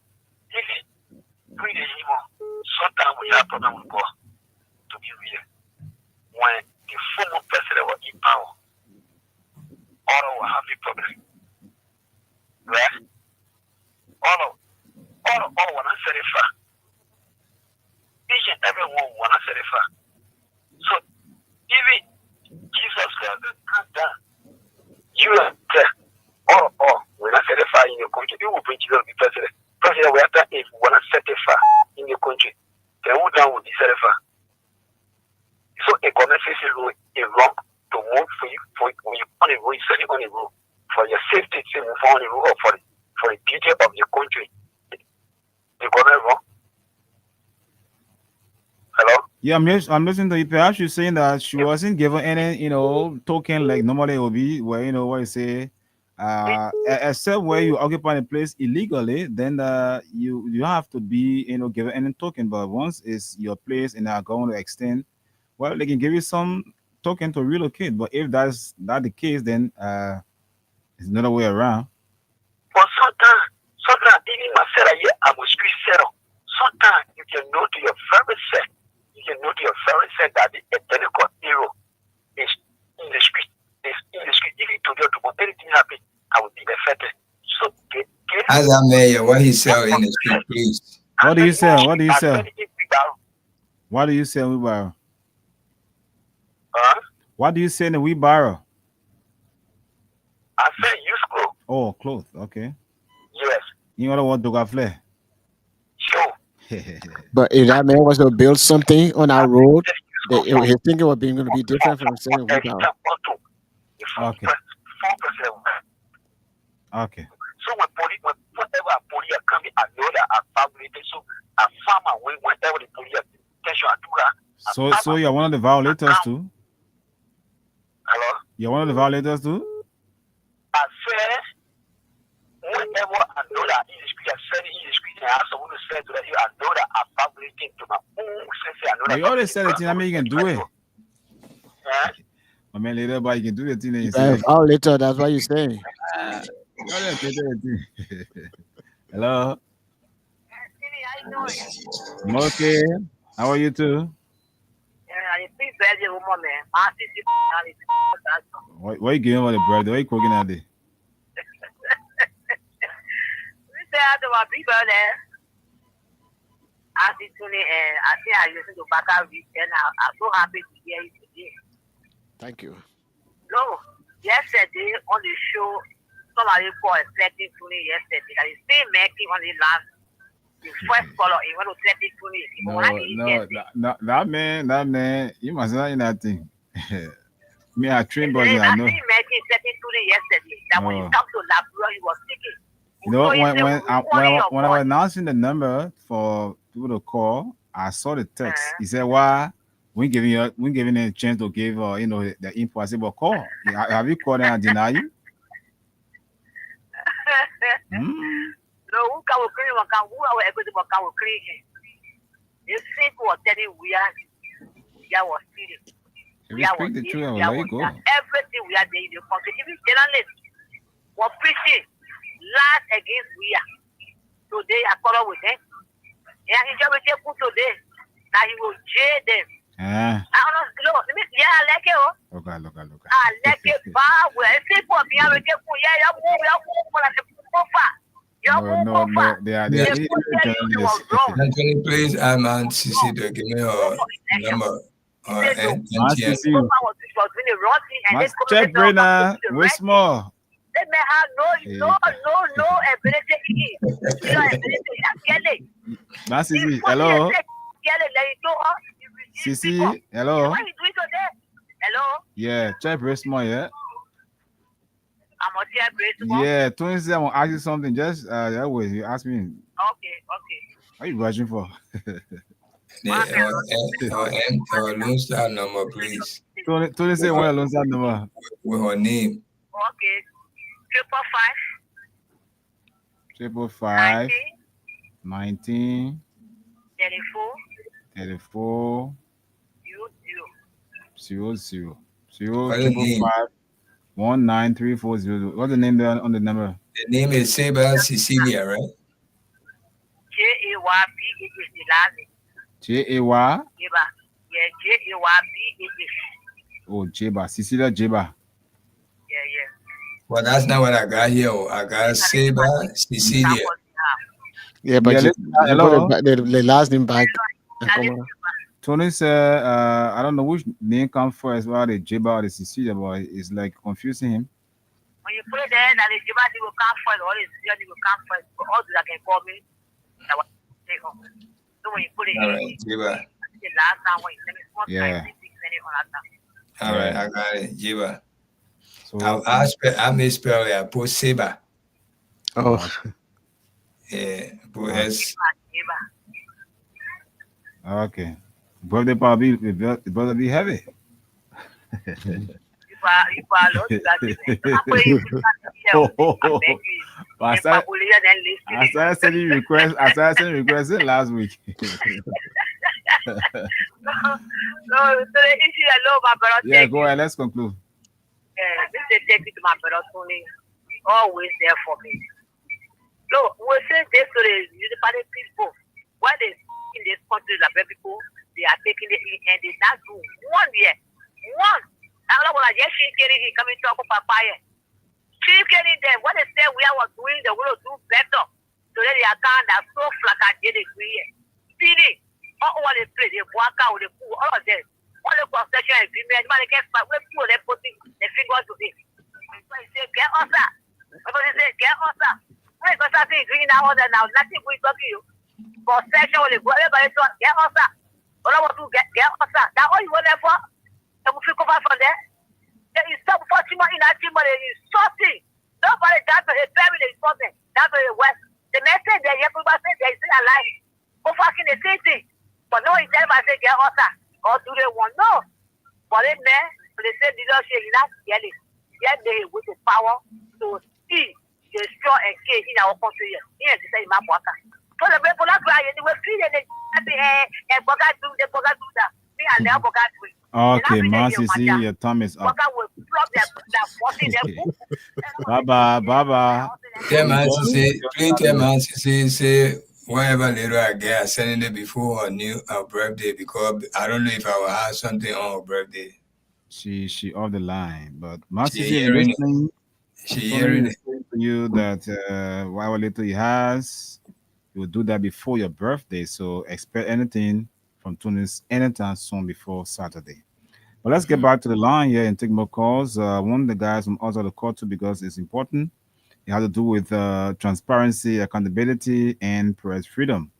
sometimes we have problem with God to be real. When the former president was in power, all will have a problem. Right? All want to set it far. Each and every one want to set it far. So, even Jesus Christ has done. You are there. All when I set it far in your country, you will bring Jesus to be president. President, we have to, if we want to set it far in your country, then who down will be set it far? So, a government says it's wrong to move for you when you're on a road, you set it on a road. For your safety, to move on the road, or for the beauty of your country. The government wrong? Hello? Yeah, I'm listening to you. Perhaps you're saying that she wasn't given any, token like normally it would be, where what you say, except where you occupy a place illegally, then you have to be, given any token. But once it's your place and are going to extend, well, they can give you some token to relocate. But if that's not the case, then it's another way around. But sometimes even myself, I was settle. Sometimes you can know to your very self, that the eternal hero is in the street. Is in the street. Even to anything happen, I will be affected. So as a mayor, what he sell in the street, please? What do you sell? What do you sell? What do you sell in wheelbarrow? Huh? What do you sell in the wheelbarrow? I said use clothes. Oh, clothes. Okay. Yes. You know what to go flare? Sure. But if that man was to build something on our road, his thinking was going to be different from saying wheelbarrow. Okay. Okay. So whenever a police come in, I know that I family. So a farmer whenever the police attention I do that. So you're one of the violators too? Hello? You're one of the violators too? I said whenever I know that in the street, I said in the street, and I also want to say to that I know that I family to my own sense. I know that. You already said it, I mean you can do it. Yeah. I mean later, but you can do the thing that you Yeah, say. violator, that's what you're saying. Hello. I'm okay. How are you too? What are you giving over the bread? What are you cooking out there? Thank you. No, yesterday on the show, somebody called threatening to me yesterday. That is still making on the last, the first color. He want to threaten to me. No, that man, you must not in that thing. Me, I train boys, I know. Making threatening to me yesterday. That when he come to Labrador, he was speaking. You know, when I was announcing the number for people to call, I saw the text. He said, "Why we giving a chance to give the impossible call? Have you called and deny you?" No, who can clean? Who are able to clean? You see, was telling we was stealing. If you speak the truth, I will let you go. Everything we are doing in the country, even journalists were preaching last against we are. Today, I follow with them. Yeah, he just put today. Now he will jail them. I honestly, I like it. Look. I like it. No, they are journalists. Anthony, please, I'm on CC to give me your number. Check Brenna, we're small. They may have no ability. That's easy. Hello. Sisi, hello. What are you doing today? Hello. Yeah, check very small, yeah. I'm on here, very small. Yeah, twins, I'm gonna ask you something. Just that way, you ask me. Okay. What are you rushing for? Lone Star number, please. Tony say what Lone Star number? With her name. Okay. 555 19 34 00 19340. What's the name there on the number? The name is Saber Cecilia, right? Jayb is the last name. Jay? Yeah, Jayb. Oh, Jeba. Cecilia Jeba. Yeah. Well, that's not what I got here. I got Saber Cecilia. Yeah, but hello. The last name back. Tony said, I don't know which name comes first, whether the Jeba or the Cecilia, but it's like confusing him. When you put it there, that the Jeba will come first, or the Cecilia will come first, but all that can call me. So when you put it all right, Jeba. The last time when you send it, all right, I got it, Jeba. So I misspell it. I put Saber. Oh. Yeah, put S. Okay. Birthday probably it better be heavy. You are Lord, you are living. I'm praying you put that here. I beg you. I And started, Papulia then I listening. started sending requests. I started sending requests last week. So the issue alone, my brother, Yeah, thank go you. ahead. Let's conclude. This is take it to my brother Tony. Always there for me. Look, we say this to the municipality people. When they in this country, the people, they are taking it and they not do 1 year. One. I don't know what I just see he coming to talk about fire. She getting them. What they say we are doing, they will do better. So then they are kind of so flat and get it clear. Feeling. All they play, they walk out, they pull all of them. All the concession agreement, man, they get fight. We pull them putting the fingers to it. They say, get us out. Because they say, get us out. When you start green now, now, nothing we talk to you. Concession, they go, everybody talk, get us out. All I want to get us out. That's all you want there for? They will feel from there. They stop for Chima in that Chima, they is sorting. Nobody does a family is something. That's the West. The message that everybody says they still alive. Go fucking the same thing. But no, it's never say get us out. Or do they want? No. But they man, they say leadership is not yelling. Yet they with the power to see, destroy, and kill in our country. Here, they say, my worker. So the people are crying, they were feeling it. And Boga do that. Me and their Boga do it. Okay, Marcy, see your time is up. Bye. Tell man to say, please tell man to say, whatever little I get, sending it before our birthday because I don't know if I will have something on her birthday. She off the line, but Marcy, She hearing it. listening. She hearing it. To you that whatever little he has, he will do that before your birthday. So expect anything from Tunis anytime soon before Saturday. But let's get back to the line here and take more calls. One of the guys from outside the call too because it's important. It has to do with transparency, accountability, and press freedom.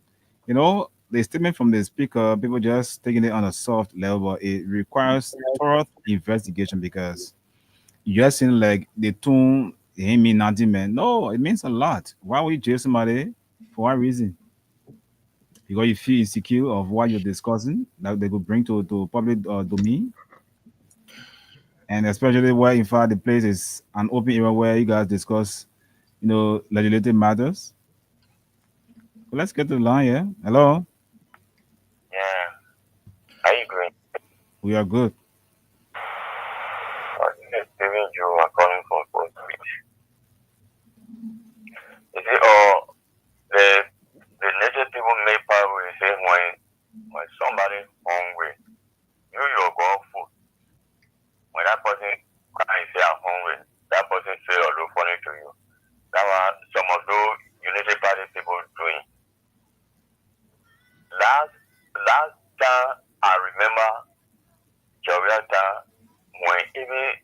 You know, the statement from the speaker, people just taking it on a soft level, but it requires thorough investigation because you just seem like the tune it mean nothing, man. No, it means a lot. Why would you jail somebody? For what reason? Because you feel insecure of what you're discussing that they could bring to public domain, and especially where in fact the place is an open area where you guys discuss, legislative matters. So let's get to the line here. Hello. Yeah. How you doing? We are good. This is Steven Joe. I'm calling from Fort Smith. You see, the nature people make power is say when somebody hungry, you go food. When that person cries say I'm hungry, that person say or look funny to you. That's what some of those unity party people doing. Last time I remember Joriata when even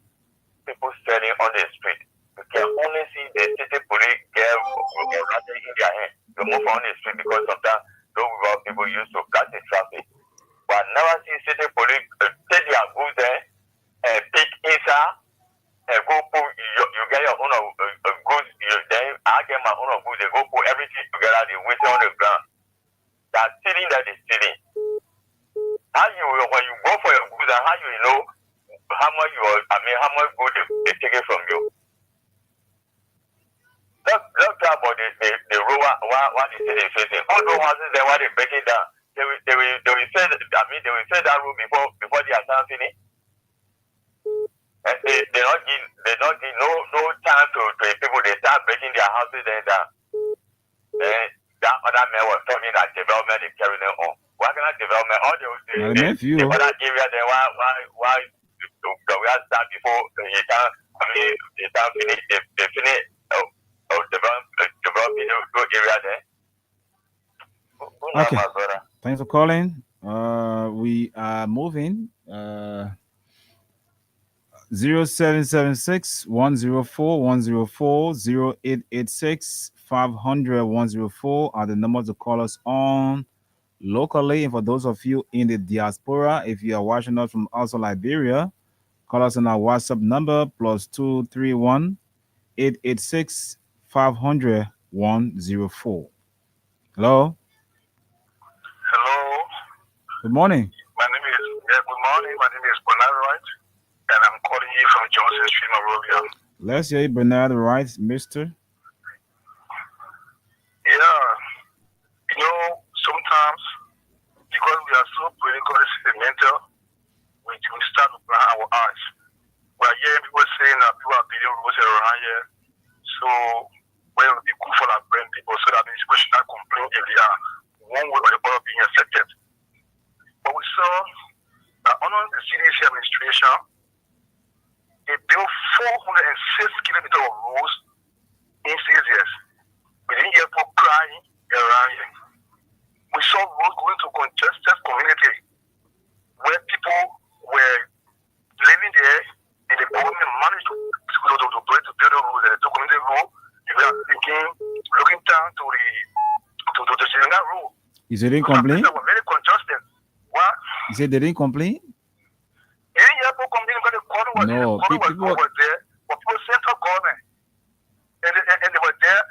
people standing on the street, you can only see the city police get rattle in their hand. You move on the street because sometimes those people used to catch the traffic. But I never see city police take their goods there and pick inside and go put you get your own goods. Then I get my own goods. They go put everything together. They waste on the ground. That stealing, that is stealing. How you when you go for your goods and how you know how much how much good they take it from you. Let's talk about the road what the city is facing. All those houses there, why they break it down. They will say that road before the assignment finish. And they don't give no time to people. They start breaking their houses then down. Then that other man was talking that development is carrying them on. What kind of development? All the other area there why we have start before they start finish they finish developing the area there. Okay. Thanks for calling. We are moving. 0776 104 104 0886 500 104 are the numbers to call us on locally. And for those of you in the diaspora, if you are watching us from outside Liberia, call us on our WhatsApp number +231 886 500 104. Hello. Hello. Good morning. morning. My name is Bernard Wright, and I'm calling you from Johnson Street, Monrovia. Let's hear you, Bernard Wright, mister. Yeah, sometimes because we are so politically sentimental, we start to blind our eyes. We are hearing people saying that people are building roads around here, so we will be good for our brain people so that these people should not complain if they are one way or the other being affected. But we saw that under the CDC administration, they built 406 kilometers of roads in 6 years. We didn't hear people crying around here. We saw roads going to congested community where people were living there and the government managed to build the roads and the community road. They were thinking, looking down to the Senegal road. You said they didn't complain? They were very congested. What? You said they didn't complain? Yeah, people complain because the corner was there. The corner was there. But people central government. And they were there.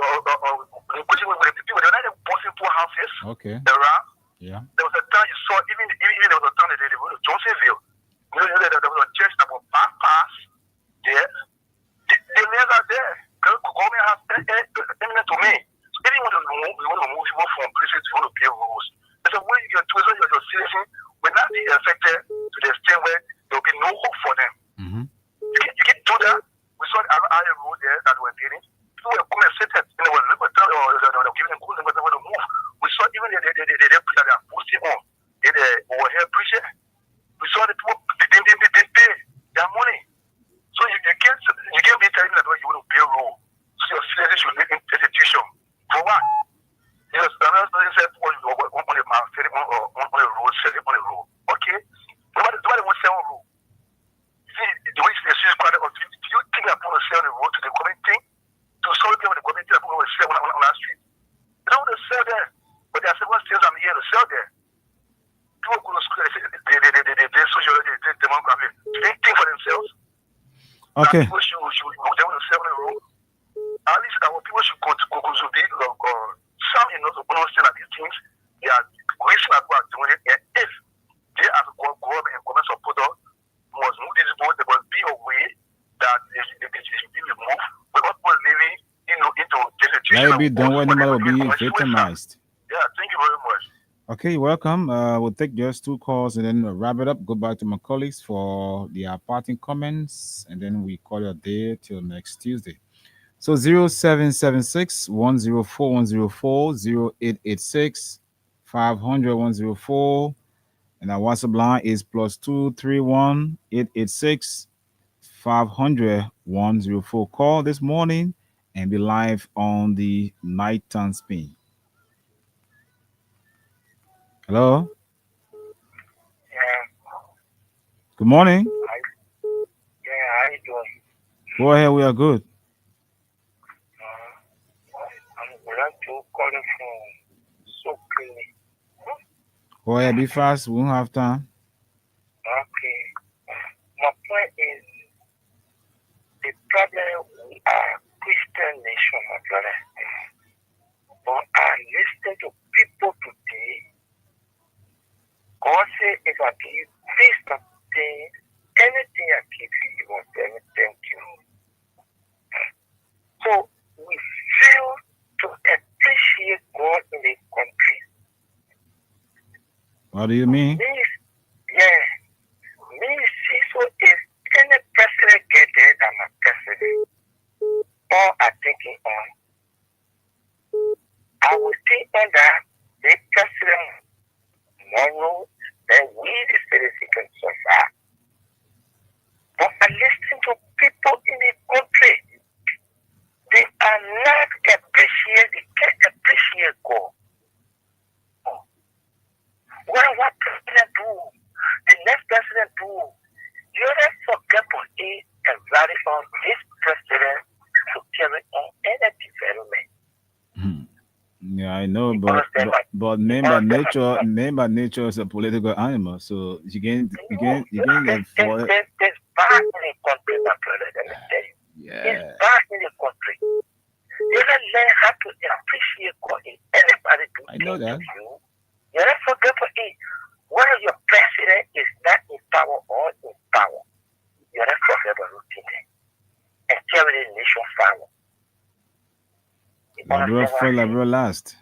The people were not busting poor houses around. Yeah. There was a time you saw, even there was a time they went to Johnsonville. There was a church that was bypass there. They never there. The government has eminent to me. So if you want to move people from places to want to build roads, there's a way you can do it so your citizens will not be affected to the extent where there will be no hope for them. Mm-hmm. You can do that. We saw the iron road there that were building. People were coming and sitting, and they were looking at giving them good, they were to move. We saw even they that they are posting on. They were here preaching. We saw the people, they pay their money. So you can't be telling me that you want to build road. So your citizens should live in institution. For what? Yes, another person said on the map, on the road, selling on the road. Okay? Nobody wants to sell on the road. See, the way they see quite a lot. Do you think they're going to sell the road to the community? To solve people in the community, they're going to sell on that street. They don't want to sell there. But there are several things I'm here to sell there. People go to school, they sociology, they demography. Do they think for themselves? Okay. People should they want to sell on the road. At least our people should go to be some understand that these things, they are reason that we are doing it. And if they as a government and government supporter must move this board, there must be a way that they should be removed without people living into this situation. Let it be done when nobody will be victimized. Yeah, thank you very much. Okay, welcome. We'll take just 2 calls and then we'll wrap it up. Go back to my colleagues for their parting comments, and then we call it a day till next Tuesday. So 0776 104 104 0886 500 104, and our WhatsApp line is +231 886 500 104. Call this morning and be live on the nighttime spin. Hello. Yeah. Good morning. Yeah, how you doing? Go ahead. We are good. I'm glad to call from so clean. Go ahead. Be fast. We don't have time. Okay. My point is the problem we are Christian nation, my brother. But I listen to people today. God say, if I give this something, anything I give you, you won't tell me thank you. So we fail to appreciate God in the country. What do you mean? Me, see, so if any president get there, I'm a president. Or I think on. I will think on that the president tomorrow, then we the citizens can survive. But I listen to people in the country. They are not appreciate, they can't appreciate God. What president do? The next president do? You don't forget for it and rally on this president to carry on any development. Yeah, I know, but man by nature is a political animal, so you can't get for it. It's bad in the country, my brother, let me tell you. Yeah. It's bad in the country. You don't learn how to appreciate God in anybody do I know that. you. You don't forget for it. When your president is Liberia first, Liberia last.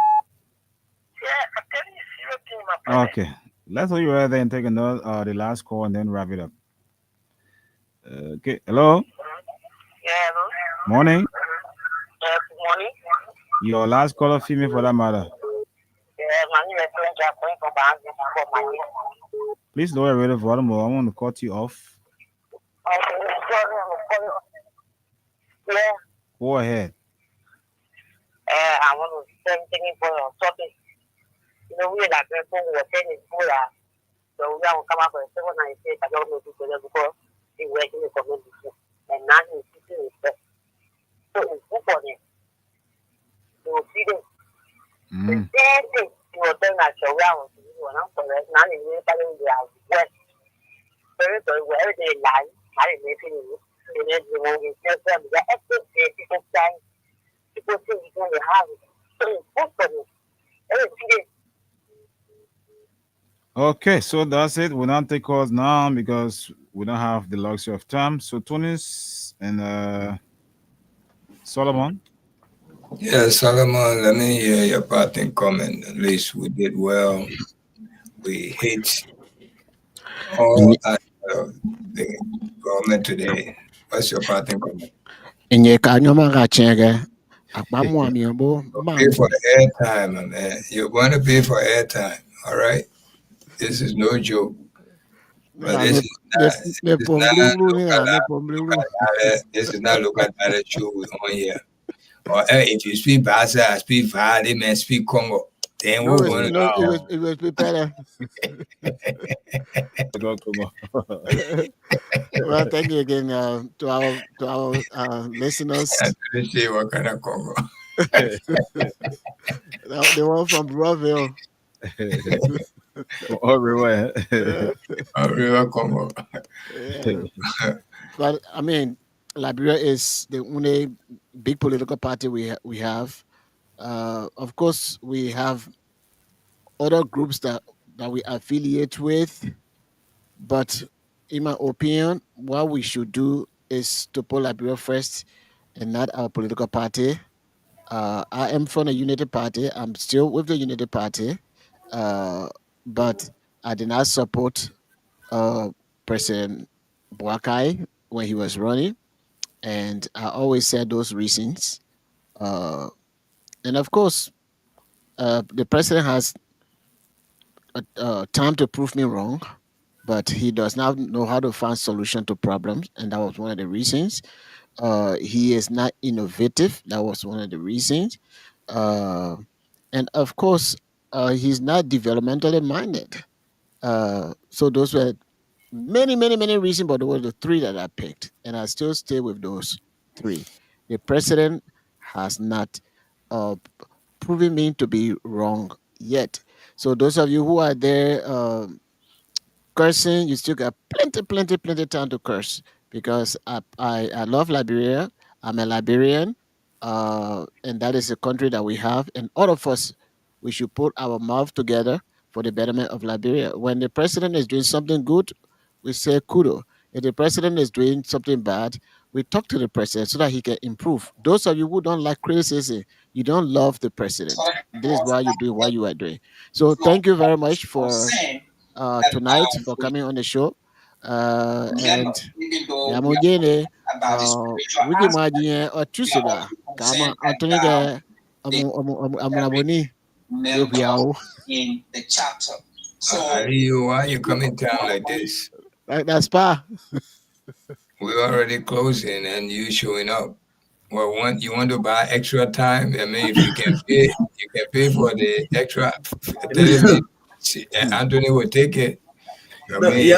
Yeah, I'm telling you serious thing, my brother. Okay. Let's hold you right there and take another the last call and then wrap it up. Okay. Hello. Yeah, hello. Morning. Good morning. Your last caller female for that matter. Yeah, my name is Frank. I'm calling from Bahagi for my name. Please lower your radio volume or I want to cut you off. Okay, sorry, I'm calling. Yeah. Go ahead. I want to say something for your topic. You know, we are like people who are saying it's good. So we are come up with 798. I don't know if it's because they were in the community. And now he's sitting with them. So it's good for them. You will see them. The same thing you were saying at your round. You were not correct. Now you're telling me they are west. So wherever they lie, I didn't make it. You know, you won't get them. The extra people saying, people think you're going to have it. So it's good for them. Okay, so that's it. We'll not take calls now because we don't have the luxury of time. So Tunis and Solomon. Yeah, Solomon, let me hear your parting comment. At least we did well. We hit all the government today. What's your parting comment? Inye kanyoma kachenge. Akpamu amiombo. Pay for airtime, man. You're going to pay for airtime, all right? This is no joke. But this is not local talent show on here. Or if you speak Basa, I speak Valley, man, speak Congo. Then we're going to it was better. Well, thank you again to our listeners. What kind of Congo? The one from Broville. Everywhere. Everywhere Congo. But I mean, Liberia is the only big political party we have. Of course, we have other groups that we affiliate with, but in my opinion, what we should do is to put Liberia first and not our political party. I am from the Unity Party. I'm still with the Unity Party, but I did not support President Boakai when he was running, and I always said those reasons. And of course, the president has time to prove me wrong, but he does not know how to find solution to problems, and that was one of the reasons. He is not innovative. That was one of the reasons. And of course, he's not developmentally minded. So those were many reasons, but those were the three that I picked, and I still stay with those three. The president has not proven me to be wrong yet. So those of you who are there cursing, you still got plenty time to curse, because I love Liberia. I'm a Liberian, and that is a country that we have, and all of us, we should put our mouth together for the betterment of Liberia. When the president is doing something good, we say kudo. If the president is doing something bad, we talk to the president so that he can improve. Those of you who don't like criticism, you don't love the president. This is why you do what you are doing. So thank you very much for tonight, for coming on the show. And Yamujene, Wiki Majine or Tusida, Kama Antoniga Amaboni, in the chapter. So why are you coming down like this? That's pa. We're already closing and you showing up. Well, you want to buy extra time? I mean, if you can pay for the extra. Anthony will take it. Sorry.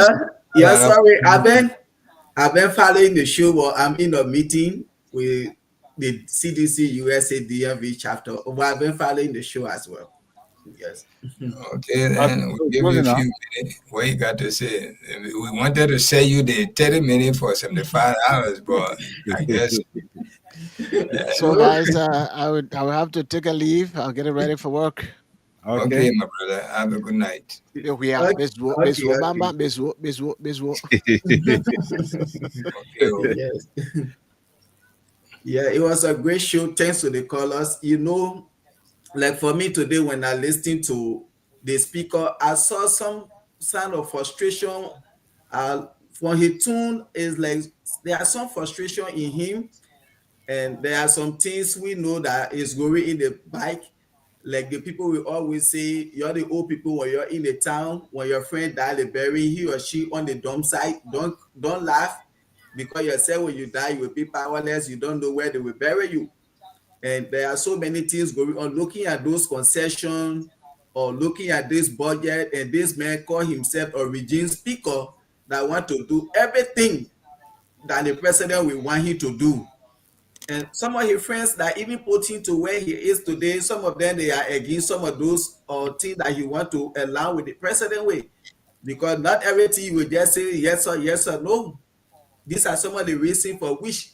I've been following the show, but I'm in a meeting with the CDC USA DMV chapter. But I've been following the show as well. Yes. Okay, then we'll give you a few minutes. What you got to say? We wanted to say you the 30 minutes for $75, but I guess. So guys, I would have to take a leave. I'll get it ready for work. Okay, my brother. Have a good night. We are Biswo. Okay. Yes. Yeah, it was a great show. Thanks to the callers. You know, like for me today, when I listened to the speaker, I saw some sign of frustration. From his tune, is like there are some frustration in him, and there are some things we know that is going in the bike. Like the people will always say, you're the old people when you're in the town, when your friend die, they bury he or she on the dump site. Don't laugh, because you say when you die, you will be powerless. You don't know where they will bury you. And there are so many things going on. Looking at those concessions or looking at this budget, and this man call himself a regime speaker that want to do everything that the president will want him to do. And some of his friends that even put him to where he is today, some of them, they are against some of those things that he want to allow with the president way. Because not everything you will just say yes or no. These are some of the reasons for which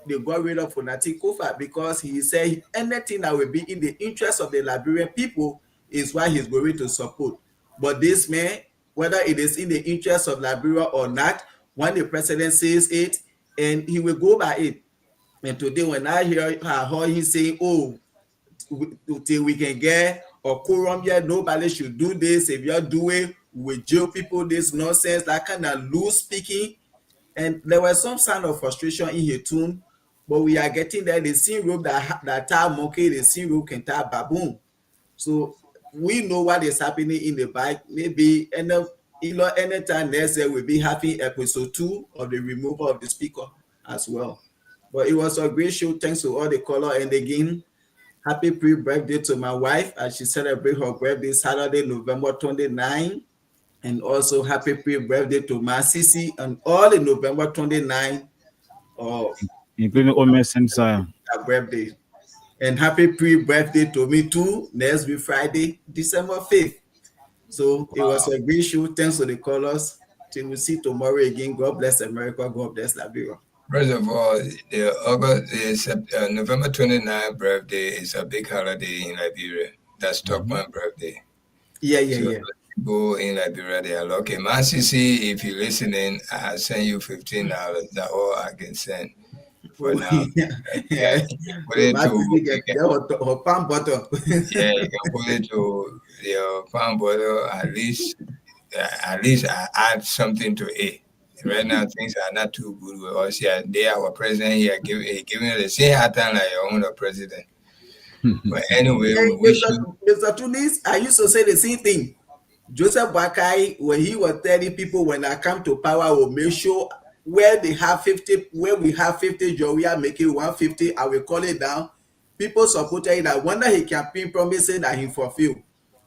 they got rid of Fonati Kofa, because he said anything that will be in the interest of the Liberian people is what he's going to support. But this man, whether it is in the interest of Liberia or not, when the president says it, and he will go by it. And today, when I hear him saying, "Oh, till we can get a quorum here, nobody should do this. If you're doing with jail people, this nonsense," that kind of loose speaking. And there was some sign of frustration in his tune, but we are getting there. The same rope that tie monkey, the same rope can tie baboon. So we know what is happening in the bike. Maybe anytime next year we'll be having episode 2 of the removal of the speaker as well. But it was a great show. Thanks to all the caller. And again, happy pre-birthday to my wife as she celebrates her birthday Saturday, November 29. And also happy pre-birthday to my Sisi and all in November 29. Including Omer Sensaya. Birthday. And happy pre-birthday to me too. Next week Friday, December 5th. So it was a great show. Thanks to the callers. Till we see tomorrow again. God bless America. God bless Liberia. First of all, November 29th birthday is a big holiday in Liberia. That's Stockman birthday. Yeah. People in Liberia, they are lucky. Man, CC, if you're listening, I send you $15. That's all I can send for now. Yeah. Put it to her palm butter. Yeah, you can put it to your palm butter. At least I add something to it. Right now, things are not too good with us. Yeah, they are our president here, giving the same hard time like your own president. But anyway, Mr. Tunis, I used to say the same thing. Joseph Boakai, when he was telling people, when I come to power, will make sure where we have 50 job, we are making 150, I will call it down. People supported it. I wonder he campaign promises that he fulfill.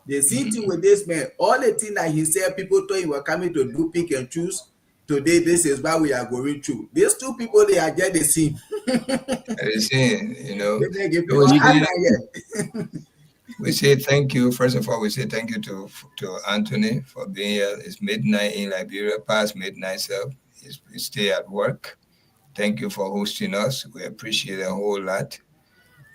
The same thing with this man. All the things that he said, people thought he was coming to do pick and choose. Today, this is what we are going through. These two people, they are just the same. The same, you know. We say thank you. First of all, we say thank you to Anthony for being here. It's midnight in Liberia, past midnight, so we stay at work. Thank you for hosting us. We appreciate it a whole lot.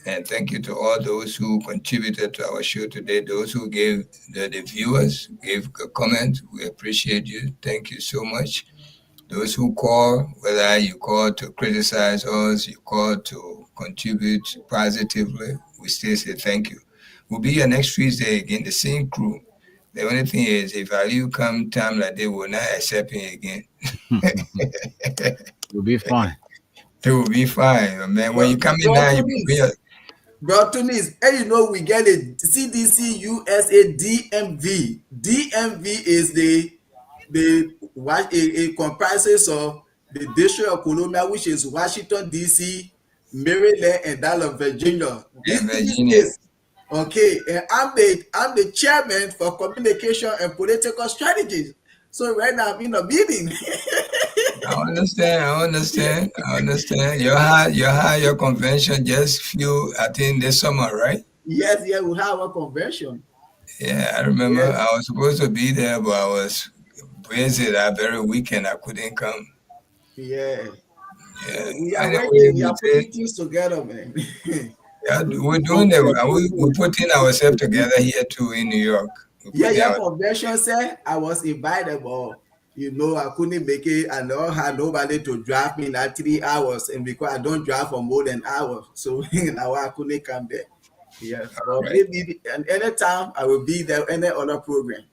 And thank you to all those who contributed to our show today, those who gave the viewers, gave a comment. We appreciate you. Thank you so much. Those who call, whether you call to criticize us, you call to contribute positively, we still say thank you. We'll be here next Tuesday again, the same crew. The only thing is, if you come time like they will not accept him again. We'll be fine. It will be fine, man. When you come in now, you be Bro, Tunis, and you know we get a CDC USA DMV. DMV is it comprises of the District of Columbia, which is Washington DC, Maryland, and that of Virginia. Virginia. Okay, and I'm the chairman for communication and political strategies. So right now I'm in a meeting. I understand. Your convention just few, I think, this summer, right? Yes, we have a convention. Yeah, I remember. Yes. I was supposed to be there, but I was busy that very weekend. I couldn't come. Yeah. We are anyway, working. We are putting things together, man. Yeah, we're doing it. We're putting ourselves together here too in New York. Your convention said I was invited, but you know, I couldn't make it, and I had nobody to drive me in that 3 hours, and because I don't drive for more than an hour, so now I couldn't come there. Yes, but maybe and anytime I will be there, any other program.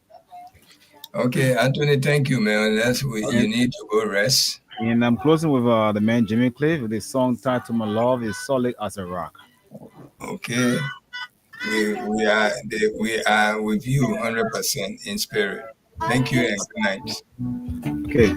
Okay, Anthony, thank you, man. You need to go rest. And I'm closing with the man Jimmy Cliff with the song titled "My Love Is Solid as a Rock." Okay, we are with you 100% in spirit. Thank you and good night. Okay.